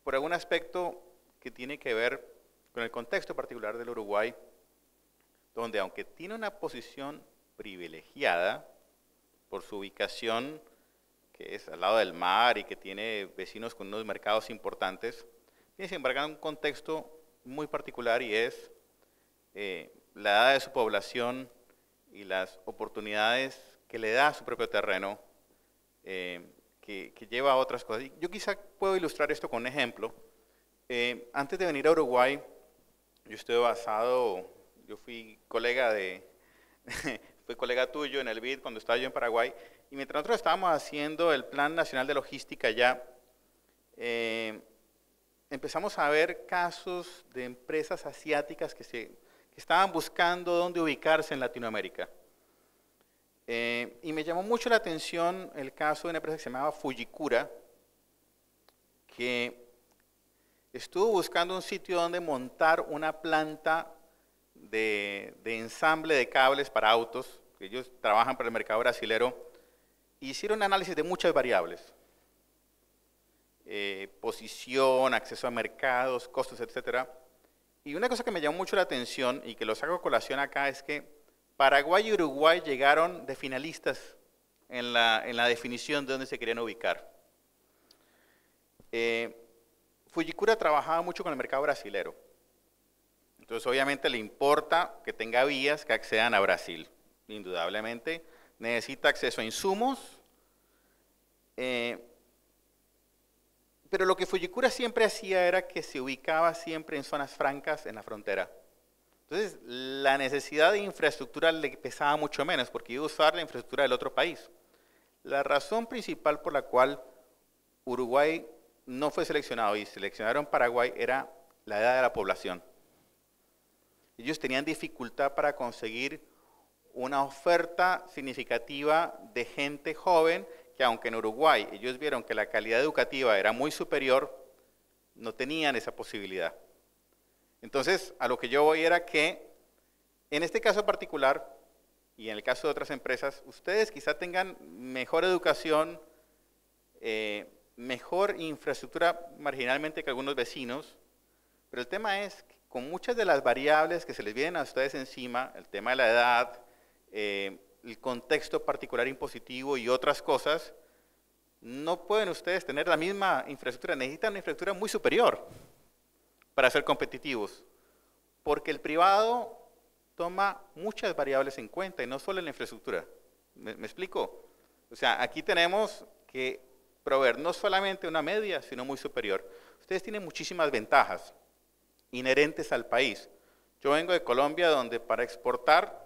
por algún aspecto que tiene que ver con el contexto particular del Uruguay, donde aunque tiene una posición privilegiada por su ubicación, que es al lado del mar y que tiene vecinos con unos mercados importantes, tiene sin embargo un contexto muy particular y es la edad de su población y las oportunidades que le da a su propio terreno, que lleva a otras cosas. Yo quizá puedo ilustrar esto con un ejemplo. Antes de venir a Uruguay, yo fui colega fui colega tuyo en el BID cuando estaba yo en Paraguay, y mientras nosotros estábamos haciendo el Plan Nacional de Logística allá, empezamos a ver casos de empresas asiáticas que estaban buscando dónde ubicarse en Latinoamérica. Y me llamó mucho la atención el caso de una empresa que se llamaba Fujikura, que estuvo buscando un sitio donde montar una planta de ensamble de cables para autos, que ellos trabajan para el mercado brasilero, e hicieron un análisis de muchas variables. Posición, acceso a mercados, costos, etc. Y una cosa que me llamó mucho la atención y que lo saco a colación acá es que Paraguay y Uruguay llegaron de finalistas en la definición de dónde se querían ubicar. Fujikura trabajaba mucho con el mercado brasilero. Entonces, obviamente, le importa que tenga vías que accedan a Brasil. Indudablemente, necesita acceso a insumos. Pero lo que Fujikura siempre hacía era que se ubicaba siempre en zonas francas en la frontera. Entonces, la necesidad de infraestructura le pesaba mucho menos, porque iba a usar la infraestructura del otro país. La razón principal por la cual Uruguay no fue seleccionado y seleccionaron Paraguay era la edad de la población. Ellos tenían dificultad para conseguir una oferta significativa de gente joven, que aunque en Uruguay ellos vieron que la calidad educativa era muy superior, no tenían esa posibilidad. Entonces, a lo que yo voy era que, en este caso particular, y en el caso de otras empresas, ustedes quizá tengan mejor educación, mejor infraestructura marginalmente que algunos vecinos, pero el tema es que con muchas de las variables que se les vienen a ustedes encima, el tema de la edad, el contexto particular impositivo y otras cosas, no pueden ustedes tener la misma infraestructura, necesitan una infraestructura muy superior para ser competitivos, porque el privado toma muchas variables en cuenta y no solo en la infraestructura. ¿Me explico? O sea, aquí tenemos que proveer no solamente una media, sino muy superior. Ustedes tienen muchísimas ventajas inherentes al país. Yo vengo de Colombia, donde para exportar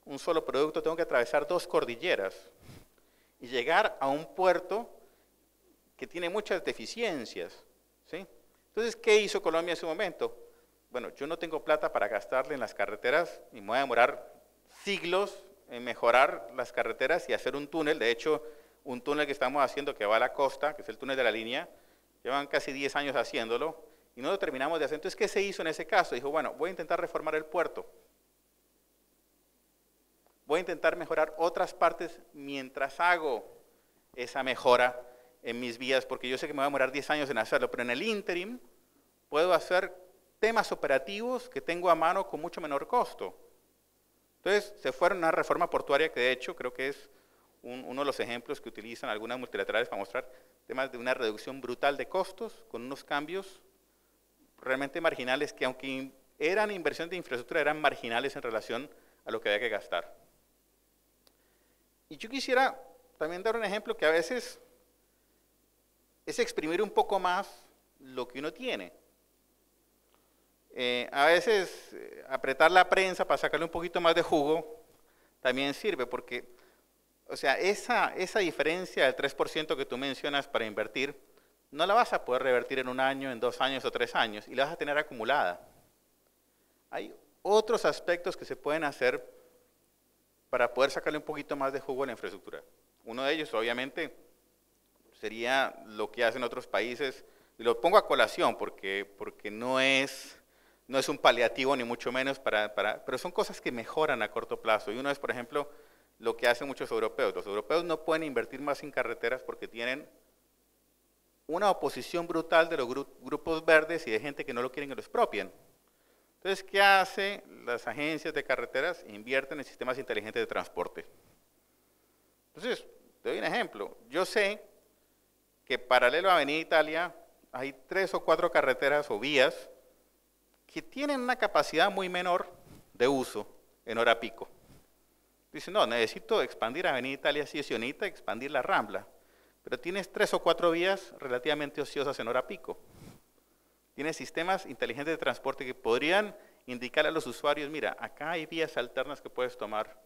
un solo producto tengo que atravesar 2 cordilleras y llegar a un puerto que tiene muchas deficiencias, ¿sí? Entonces, ¿qué hizo Colombia en su momento? Bueno, yo no tengo plata para gastarle en las carreteras y me voy a demorar siglos en mejorar las carreteras y hacer un túnel. De hecho, un túnel que estamos haciendo que va a la costa, que es el túnel de la línea, llevan casi 10 años haciéndolo y no lo terminamos de hacer. Entonces, ¿qué se hizo en ese caso? Dijo, bueno, voy a intentar reformar el puerto. Voy a intentar mejorar otras partes mientras hago esa mejora en mis vías, porque yo sé que me va a demorar 10 años en hacerlo, pero en el ínterim puedo hacer temas operativos que tengo a mano con mucho menor costo. Entonces, se fueron a una reforma portuaria que de hecho creo que es uno de los ejemplos que utilizan algunas multilaterales para mostrar temas de una reducción brutal de costos con unos cambios realmente marginales que aunque eran inversión de infraestructura, eran marginales en relación a lo que había que gastar. Y yo quisiera también dar un ejemplo que a veces es exprimir un poco más lo que uno tiene. A veces apretar la prensa para sacarle un poquito más de jugo también sirve porque, o sea, esa diferencia del 3% que tú mencionas para invertir, no la vas a poder revertir en un año, en 2 años o 3 años, y la vas a tener acumulada. Hay otros aspectos que se pueden hacer para poder sacarle un poquito más de jugo a la infraestructura. Uno de ellos, obviamente, sería lo que hacen otros países, y lo pongo a colación porque no es un paliativo ni mucho menos, pero son cosas que mejoran a corto plazo. Y uno es, por ejemplo, lo que hacen muchos europeos. Los europeos no pueden invertir más en carreteras porque tienen una oposición brutal de los grupos verdes y de gente que no lo quieren que lo expropien. Entonces, ¿qué hacen las agencias de carreteras? Invierten en sistemas inteligentes de transporte. Entonces, te doy un ejemplo. Yo sé que paralelo a Avenida Italia hay 3 o 4 carreteras o vías que tienen una capacidad muy menor de uso en hora pico. Dicen, no, necesito expandir Avenida Italia, sí, necesito expandir la Rambla, pero tienes 3 o 4 vías relativamente ociosas en hora pico. Tienes sistemas inteligentes de transporte que podrían indicar a los usuarios, mira, acá hay vías alternas que puedes tomar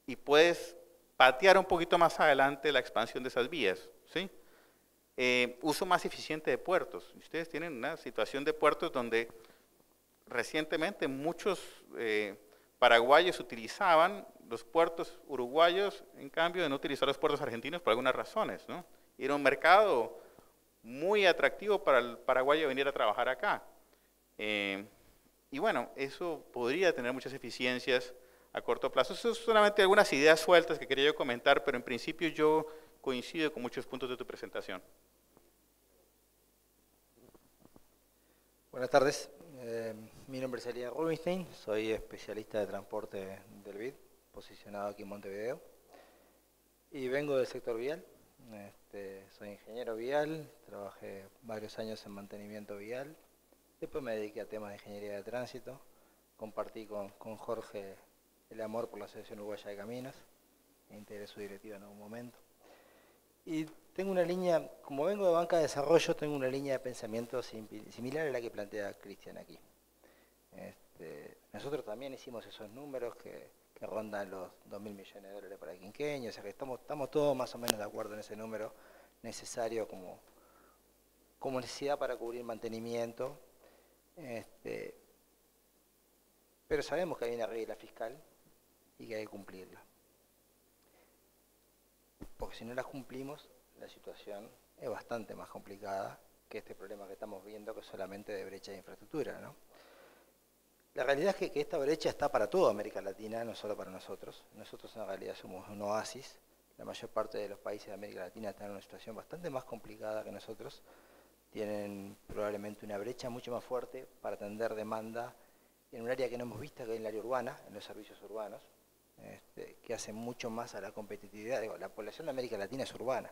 y puedes patear un poquito más adelante la expansión de esas vías, ¿sí? Uso más eficiente de puertos. Ustedes tienen una situación de puertos donde recientemente muchos paraguayos utilizaban los puertos uruguayos en cambio de no utilizar los puertos argentinos por algunas razones, ¿no? Y era un mercado muy atractivo para el paraguayo venir a trabajar acá. Y bueno, eso podría tener muchas eficiencias a corto plazo. Eso son solamente algunas ideas sueltas que quería yo comentar, pero en principio yo coincido con muchos puntos de tu presentación. Buenas tardes, mi nombre es Elías Rubinstein, soy especialista de transporte del BID, posicionado aquí en Montevideo, y vengo del sector vial. Soy ingeniero vial, trabajé varios años en mantenimiento vial, después me dediqué a temas de ingeniería de tránsito, compartí con Jorge el amor por la Asociación Uruguaya de Caminos, e integré su directiva en algún momento. Y tengo una línea, como vengo de banca de desarrollo, tengo una línea de pensamiento similar a la que plantea Cristian aquí. Nosotros también hicimos esos números que rondan los 2.000 millones de dólares para el quinquenio, o sea que estamos todos más o menos de acuerdo en ese número necesario como necesidad para cubrir mantenimiento. Pero sabemos que hay una regla fiscal y que hay que cumplirla. Porque si no las cumplimos, la situación es bastante más complicada que este problema que estamos viendo, que es solamente de brecha de infraestructura, ¿no? La realidad es que esta brecha está para toda América Latina, no solo para nosotros. Nosotros en realidad somos un oasis. La mayor parte de los países de América Latina están en una situación bastante más complicada que nosotros. Tienen probablemente una brecha mucho más fuerte para atender demanda en un área que no hemos visto, que es el área urbana, en los servicios urbanos, que hace mucho más a la competitividad. Digo, la población de América Latina es urbana,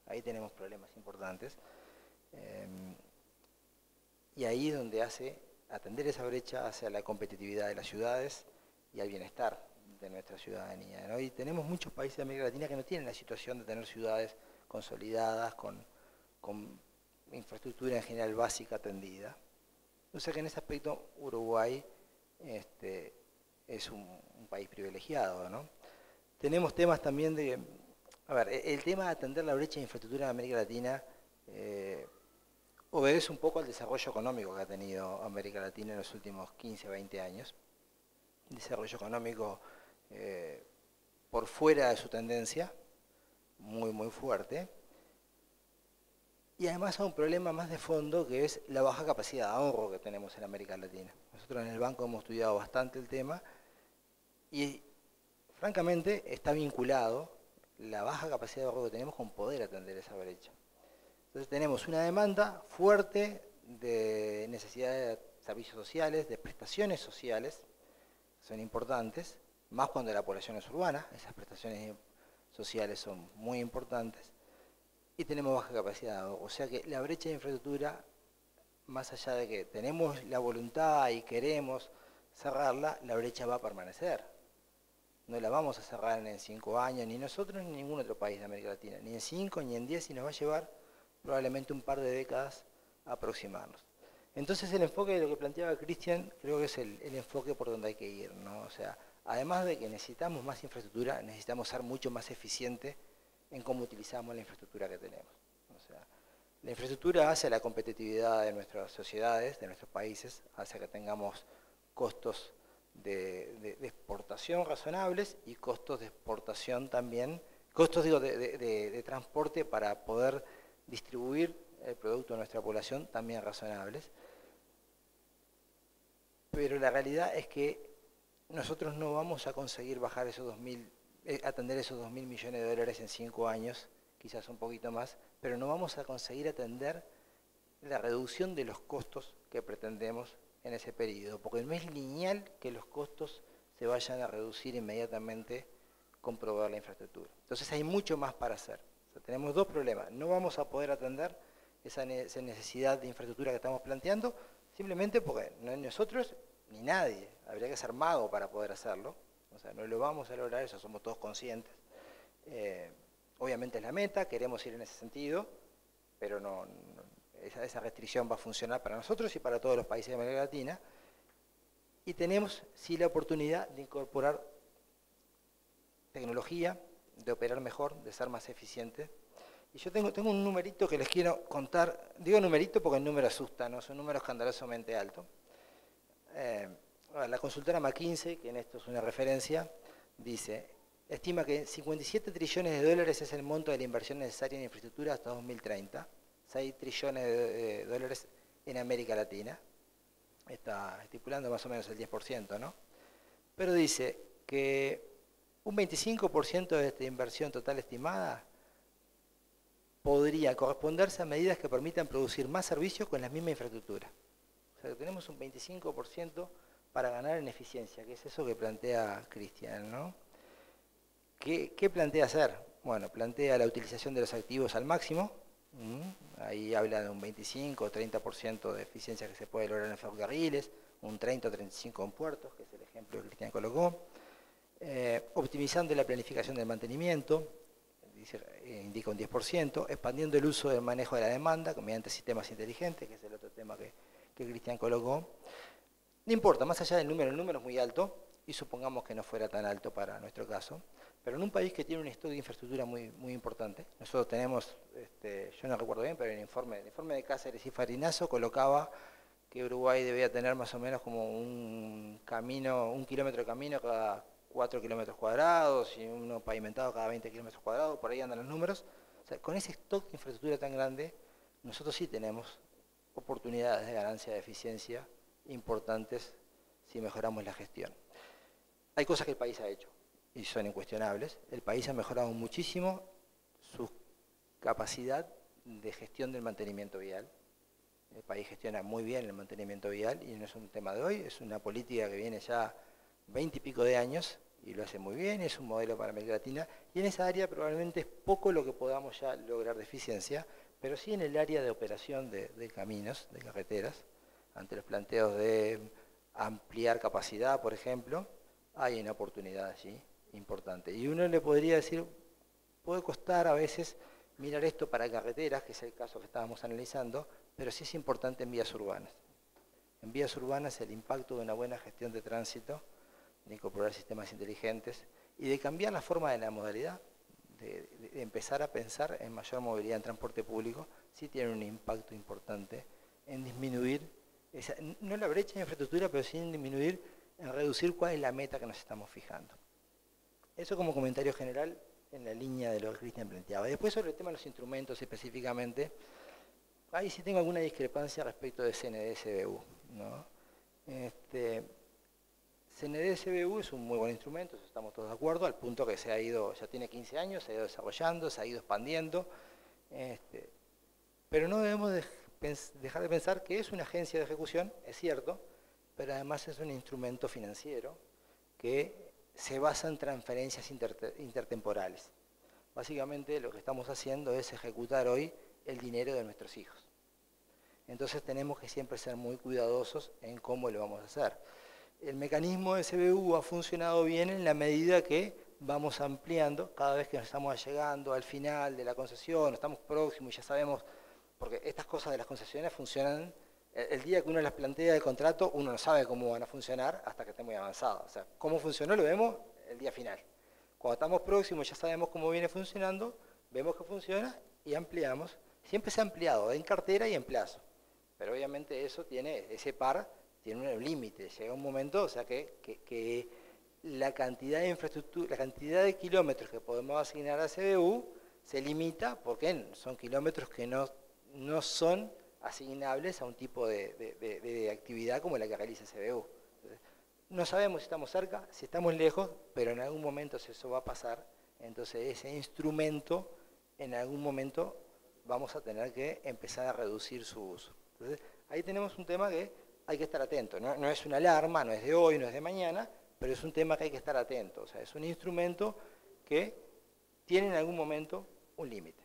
ahí tenemos problemas importantes. Y ahí es donde atender esa brecha hacia la competitividad de las ciudades y al bienestar de nuestra ciudadanía, ¿no? Y tenemos muchos países de América Latina que no tienen la situación de tener ciudades consolidadas, con infraestructura en general básica atendida. O sea que en ese aspecto Uruguay es un país privilegiado, ¿no? Tenemos temas también de... A ver, el tema de atender la brecha de infraestructura en América Latina obedece un poco al desarrollo económico que ha tenido América Latina en los últimos 15, 20 años. Un desarrollo económico por fuera de su tendencia, muy, muy fuerte. Y además hay un problema más de fondo que es la baja capacidad de ahorro que tenemos en América Latina. Nosotros en el banco hemos estudiado bastante el tema y francamente está vinculado la baja capacidad de ahorro que tenemos con poder atender esa brecha. Entonces tenemos una demanda fuerte de necesidad de servicios sociales, de prestaciones sociales, son importantes, más cuando la población es urbana, esas prestaciones sociales son muy importantes, y tenemos baja capacidad. O sea que la brecha de infraestructura, más allá de que tenemos la voluntad y queremos cerrarla, la brecha va a permanecer. No la vamos a cerrar en 5 años, ni nosotros ni ningún otro país de América Latina, ni en 5 ni en 10, y nos va a llevar probablemente un par de décadas a aproximarnos. Entonces el enfoque de lo que planteaba Cristian creo que es el enfoque por donde hay que ir, ¿no? O sea, además de que necesitamos más infraestructura, necesitamos ser mucho más eficientes en cómo utilizamos la infraestructura que tenemos. O sea, la infraestructura hace la competitividad de nuestras sociedades, de nuestros países, hace que tengamos costos de exportación razonables y costos de exportación también, costos digo, de transporte para poder distribuir el producto de nuestra población también razonables. Pero la realidad es que nosotros no vamos a conseguir bajar esos atender esos 2.000 millones de dólares en 5 años, quizás un poquito más, pero no vamos a conseguir atender la reducción de los costos que pretendemos en ese periodo, porque no es lineal que los costos se vayan a reducir inmediatamente con proveer la infraestructura. Entonces hay mucho más para hacer. O sea, tenemos dos problemas. No vamos a poder atender esa necesidad de infraestructura que estamos planteando, simplemente porque no nosotros ni nadie, habría que ser mago para poder hacerlo. O sea, no lo vamos a lograr, eso somos todos conscientes. Obviamente es la meta, queremos ir en ese sentido, pero esa restricción va a funcionar para nosotros y para todos los países de América Latina. Y tenemos sí la oportunidad de incorporar tecnología, de operar mejor, de ser más eficiente. Y yo tengo un numerito que les quiero contar. Digo numerito porque el número asusta, ¿no? Es un número escandalosamente alto. La consultora McKinsey, que en esto es una referencia, estima que 57 trillones de dólares es el monto de la inversión necesaria en infraestructura hasta 2030. 6 trillones de dólares en América Latina. Está estipulando más o menos el 10%, ¿no? Pero dice que un 25% de esta inversión total estimada podría corresponderse a medidas que permitan producir más servicios con la misma infraestructura. O sea, que tenemos un 25% para ganar en eficiencia, que es eso que plantea Cristian, ¿no? ¿Qué plantea hacer? Bueno, plantea la utilización de los activos al máximo. Ahí habla de un 25 o 30% de eficiencia que se puede lograr en ferrocarriles, un 30 o 35 en puertos, que es el ejemplo que Cristian colocó. Optimizando la planificación del mantenimiento, indica un 10%, expandiendo el uso del manejo de la demanda mediante sistemas inteligentes, que es el otro tema que Cristian colocó. No importa, más allá del número, el número es muy alto, y supongamos que no fuera tan alto para nuestro caso, pero en un país que tiene un stock de infraestructura muy, muy importante, nosotros tenemos, yo no recuerdo bien, pero el informe de Cáceres y Farinazo colocaba que Uruguay debía tener más o menos como un kilómetro de camino cada 4 kilómetros cuadrados y uno pavimentado cada 20 kilómetros cuadrados, por ahí andan los números. O sea, con ese stock de infraestructura tan grande, nosotros sí tenemos oportunidades de ganancia de eficiencia importantes si mejoramos la gestión. Hay cosas que el país ha hecho y son incuestionables. El país ha mejorado muchísimo su capacidad de gestión del mantenimiento vial. El país gestiona muy bien el mantenimiento vial y no es un tema de hoy, es una política que viene ya 20 y pico de años y lo hace muy bien, es un modelo para América Latina y en esa área probablemente es poco lo que podamos ya lograr de eficiencia, pero sí en el área de operación de caminos, de carreteras, ante los planteos de ampliar capacidad, por ejemplo, hay una oportunidad allí importante. Y uno le podría decir, puede costar a veces mirar esto para carreteras, que es el caso que estábamos analizando, pero sí es importante en vías urbanas. En vías urbanas el impacto de una buena gestión de tránsito, de incorporar sistemas inteligentes y de cambiar la forma de la modalidad, de empezar a pensar en mayor movilidad en transporte público, sí tiene un impacto importante en disminuir, no la brecha de infraestructura, pero sí en disminuir, en reducir cuál es la meta que nos estamos fijando. Eso como comentario general en la línea de lo que Cristian planteaba. Después sobre el tema de los instrumentos específicamente, ahí sí tengo alguna discrepancia respecto de CND-SBU, ¿no? CND-SBU es un muy buen instrumento, estamos todos de acuerdo, al punto que se ha ido, ya tiene 15 años, se ha ido desarrollando, se ha ido expandiendo, pero no debemos dejar de pensar que es una agencia de ejecución, es cierto, pero además es un instrumento financiero que se basa en transferencias intertemporales. Básicamente lo que estamos haciendo es ejecutar hoy el dinero de nuestros hijos. Entonces tenemos que siempre ser muy cuidadosos en cómo lo vamos a hacer. El mecanismo de SBU ha funcionado bien en la medida que vamos ampliando, cada vez que nos estamos llegando al final de la concesión, estamos próximos y ya sabemos, porque estas cosas de las concesiones funcionan el día que uno las plantea el contrato, uno no sabe cómo van a funcionar hasta que esté muy avanzado. O sea, cómo funcionó lo vemos el día final. Cuando estamos próximos ya sabemos cómo viene funcionando, vemos que funciona y ampliamos. Siempre se ha ampliado en cartera y en plazo. Pero obviamente eso tiene, ese par tiene un límite. Llega un momento, o sea, que la cantidad de infraestructura, la cantidad de kilómetros que podemos asignar a CBU se limita porque son kilómetros que no son asignables a un tipo de actividad como la que realiza CBU. Entonces, no sabemos si estamos cerca, si estamos lejos, pero en algún momento eso va a pasar. Entonces ese instrumento, en algún momento vamos a tener que empezar a reducir su uso. Entonces ahí tenemos un tema que hay que estar atento. No es una alarma, no es de hoy, no es de mañana, pero es un tema que hay que estar atento. O sea, es un instrumento que tiene en algún momento un límite.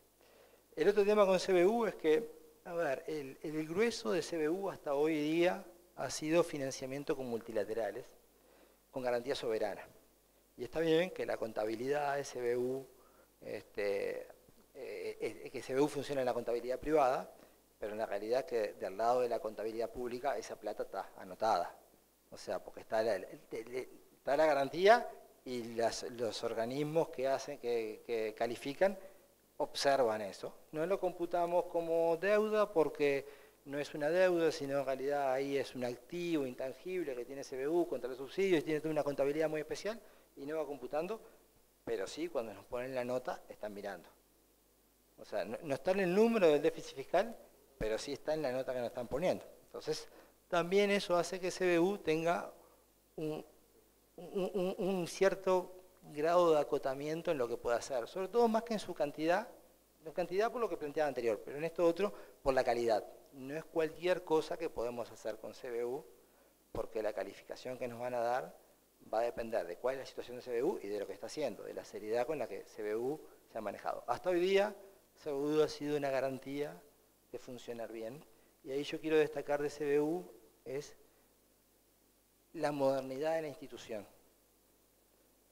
El otro tema con CBU es que, a ver, el grueso de CBU hasta hoy día ha sido financiamiento con multilaterales, con garantía soberana. Y está bien que la contabilidad de CBU, que CBU funciona en la contabilidad privada, pero en la realidad que del lado de la contabilidad pública esa plata está anotada. O sea, porque está la garantía y los organismos que califican observan eso. No lo computamos como deuda porque no es una deuda, sino en realidad ahí es un activo intangible que tiene CBU contra los subsidios y tiene toda una contabilidad muy especial y no va computando, pero sí cuando nos ponen la nota están mirando. O sea, no está en el número del déficit fiscal, pero sí está en la nota que nos están poniendo. Entonces, también eso hace que CBU tenga un cierto grado de acotamiento en lo que puede hacer, sobre todo más que en su cantidad por lo que planteaba anterior, pero en esto otro por la calidad. No es cualquier cosa que podemos hacer con CBU, porque la calificación que nos van a dar va a depender de cuál es la situación de CBU y de lo que está haciendo, de la seriedad con la que CBU se ha manejado. Hasta hoy día, CBU ha sido una garantía de funcionar bien, y ahí yo quiero destacar de CBU es la modernidad de la institución.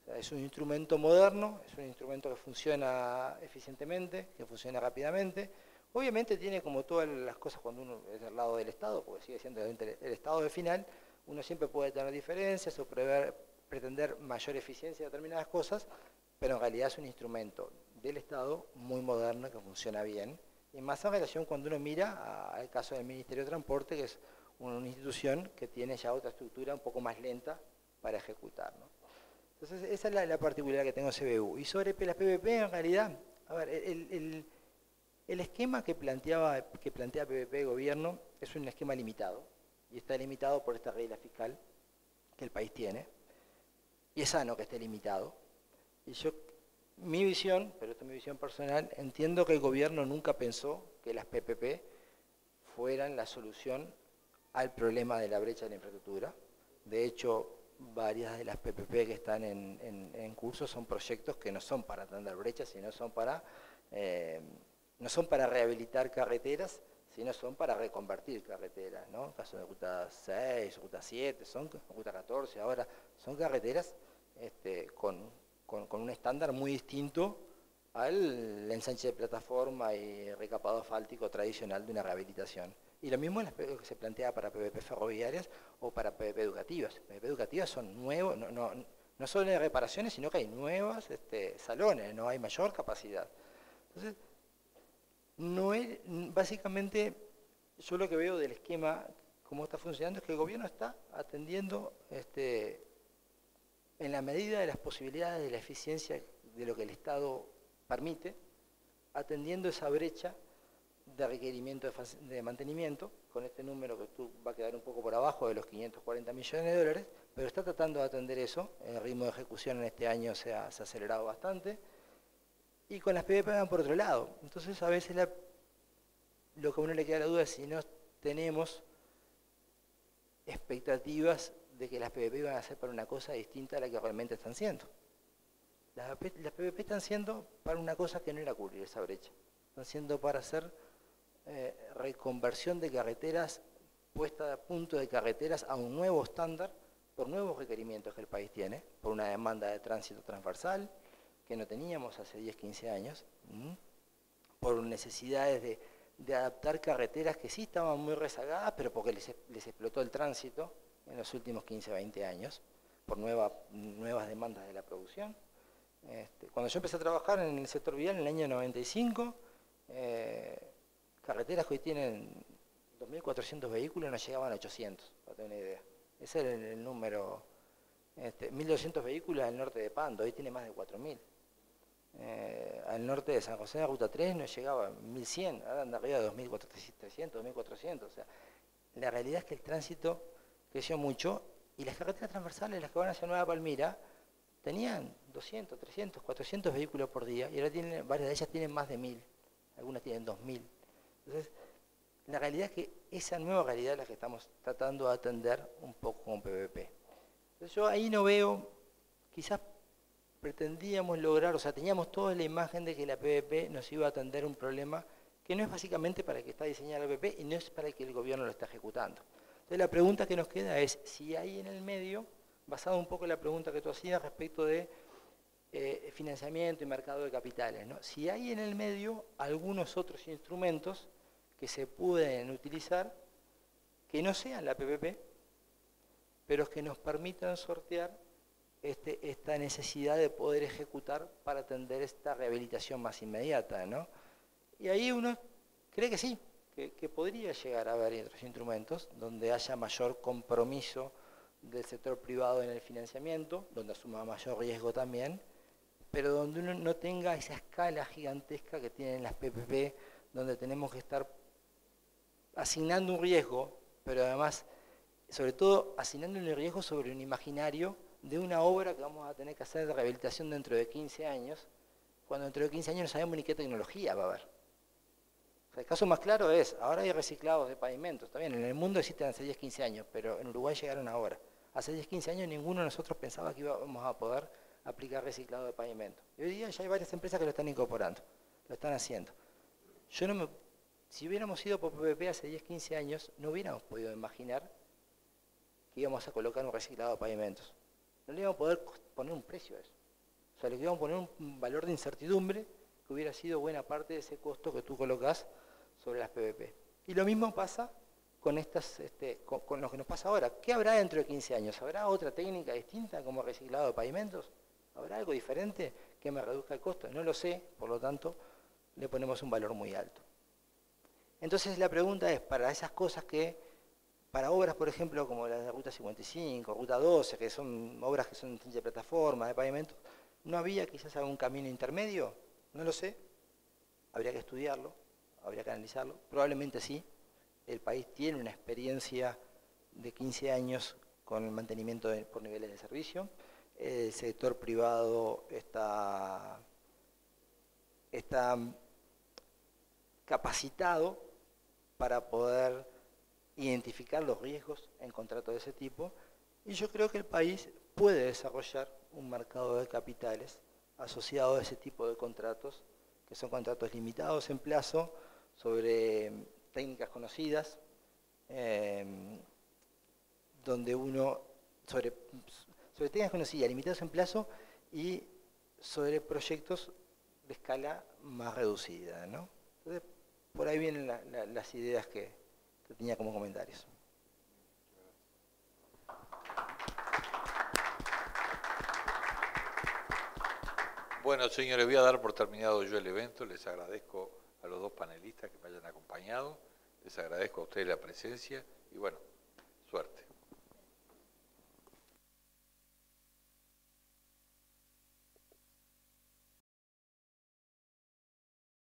O sea, es un instrumento moderno, es un instrumento que funciona eficientemente, que funciona rápidamente. Obviamente tiene como todas las cosas cuando uno es del lado del Estado, porque sigue siendo el Estado de final, uno siempre puede tener diferencias o pretender mayor eficiencia de determinadas cosas, pero en realidad es un instrumento del Estado muy moderno que funciona bien, y más en relación cuando uno mira al caso del Ministerio de Transporte, que es una institución que tiene ya otra estructura un poco más lenta para ejecutar, ¿no? Entonces esa es la particularidad que tengo en CBU. Y sobre las PPP, en realidad, a ver, el esquema que plantea PPP Gobierno es un esquema limitado, y está limitado por esta regla fiscal que el país tiene, y es sano que esté limitado. Y yo, mi visión, pero esta es mi visión personal, entiendo que el Gobierno nunca pensó que las PPP fueran la solución al problema de la brecha de la infraestructura. De hecho, varias de las PPP que están en curso son proyectos que no son para atender brechas, sino son para, no son para rehabilitar carreteras, sino son para reconvertir carreteras, ¿no? En el caso de Ruta 6, Ruta 7, Ruta 14, ahora son carreteras con un estándar muy distinto al ensanche de plataforma y recapado asfáltico tradicional de una rehabilitación. Y lo mismo que se plantea para PPP ferroviarias o para PPP educativas. PPP educativas son nuevos, no solo de reparaciones, sino que hay nuevos salones, no hay mayor capacidad. Entonces, básicamente, yo lo que veo del esquema, cómo está funcionando, es que el Gobierno está atendiendo, en la medida de las posibilidades de la eficiencia de lo que el Estado permite, atendiendo esa brecha de requerimiento de mantenimiento, con este número que va a quedar un poco por abajo de los 540 millones de dólares, pero está tratando de atender eso. El ritmo de ejecución en este año se ha acelerado bastante, y con las PPP van por otro lado. Entonces a veces lo que a uno le queda la duda es si no tenemos expectativas de que las PPP van a ser para una cosa distinta a la que realmente están siendo. Las PPP están siendo para una cosa que no era cubrir esa brecha. Están siendo para hacer reconversión de carreteras, puesta a punto de carreteras a un nuevo estándar, por nuevos requerimientos que el país tiene, por una demanda de tránsito transversal que no teníamos hace 10, 15 años, por necesidades de adaptar carreteras que sí estaban muy rezagadas, pero porque les explotó el tránsito en los últimos 15, 20 años, por nuevas demandas de la producción. Cuando yo empecé a trabajar en el sector vial en el año 95, carreteras que hoy tienen 2.400 vehículos no llegaban a 800, para tener una idea. Ese era el número. 1.200 vehículos al norte de Pando, hoy tiene más de 4.000. Al norte de San José, de la Ruta 3, no llegaba a 1.100, ahora anda arriba de 2.300, 2.400. O sea, la realidad es que el tránsito creció mucho y las carreteras transversales, las que van hacia Nueva Palmira, tenían 200, 300, 400 vehículos por día y ahora varias de ellas tienen más de 1.000, algunas tienen 2.000. Entonces, la realidad es que esa nueva realidad es la que estamos tratando de atender un poco con PPP. Entonces yo ahí no veo, quizás pretendíamos lograr, o sea, teníamos toda la imagen de que la PPP nos iba a atender un problema que no es básicamente para el que está diseñada la PPP y no es para el que el gobierno lo está ejecutando. Entonces la pregunta que nos queda es si hay en el medio, basado un poco en la pregunta que tú hacías respecto de financiamiento y mercado de capitales, ¿no? Si hay en el medio algunos otros instrumentos que se pueden utilizar que no sean la PPP, pero que nos permitan sortear esta necesidad de poder ejecutar para atender esta rehabilitación más inmediata, ¿no? Y ahí uno cree que sí, que podría llegar a haber otros instrumentos donde haya mayor compromiso del sector privado en el financiamiento, donde asuma mayor riesgo también, pero donde uno no tenga esa escala gigantesca que tienen las PPP, donde tenemos que estar asignando un riesgo, pero además, sobre todo, asignando un riesgo sobre un imaginario de una obra que vamos a tener que hacer de rehabilitación dentro de 15 años, cuando dentro de 15 años no sabemos ni qué tecnología va a haber. O sea, el caso más claro es, ahora hay reciclados de pavimentos, está bien, en el mundo existen hace 10, 15 años, pero en Uruguay llegaron ahora. Hace 10, 15 años ninguno de nosotros pensaba que íbamos a poder aplicar reciclado de pavimento. Y hoy día ya hay varias empresas que lo están incorporando, lo están haciendo. Si hubiéramos ido por PPP hace 10, 15 años, no hubiéramos podido imaginar que íbamos a colocar un reciclado de pavimentos. No le íbamos a poder poner un precio a eso. O sea, le íbamos a poner un valor de incertidumbre que hubiera sido buena parte de ese costo que tú colocas sobre las PPP. Y lo mismo pasa con con lo que nos pasa ahora. ¿Qué habrá dentro de 15 años? ¿Habrá otra técnica distinta como reciclado de pavimentos? ¿Habrá algo diferente que me reduzca el costo? No lo sé, por lo tanto, le ponemos un valor muy alto. Entonces la pregunta es, para esas cosas para obras, por ejemplo, como las de Ruta 55, Ruta 12, que son obras que son de plataforma, de pavimento, ¿no había quizás algún camino intermedio? No lo sé, habría que estudiarlo, habría que analizarlo, probablemente sí. El país tiene una experiencia de 15 años con el mantenimiento por niveles de servicio. El sector privado está capacitado para poder identificar los riesgos en contratos de ese tipo, y yo creo que el país puede desarrollar un mercado de capitales asociado a ese tipo de contratos, que son contratos limitados en plazo, sobre técnicas conocidas, donde sobre técnicas conocidas, limitados en plazo y sobre proyectos de escala más reducida, ¿no? Entonces, por ahí vienen las ideas que tenía como comentarios. Bueno, señores, voy a dar por terminado yo el evento. Les agradezco a los dos panelistas que me hayan acompañado. Les agradezco a ustedes la presencia y bueno, suerte.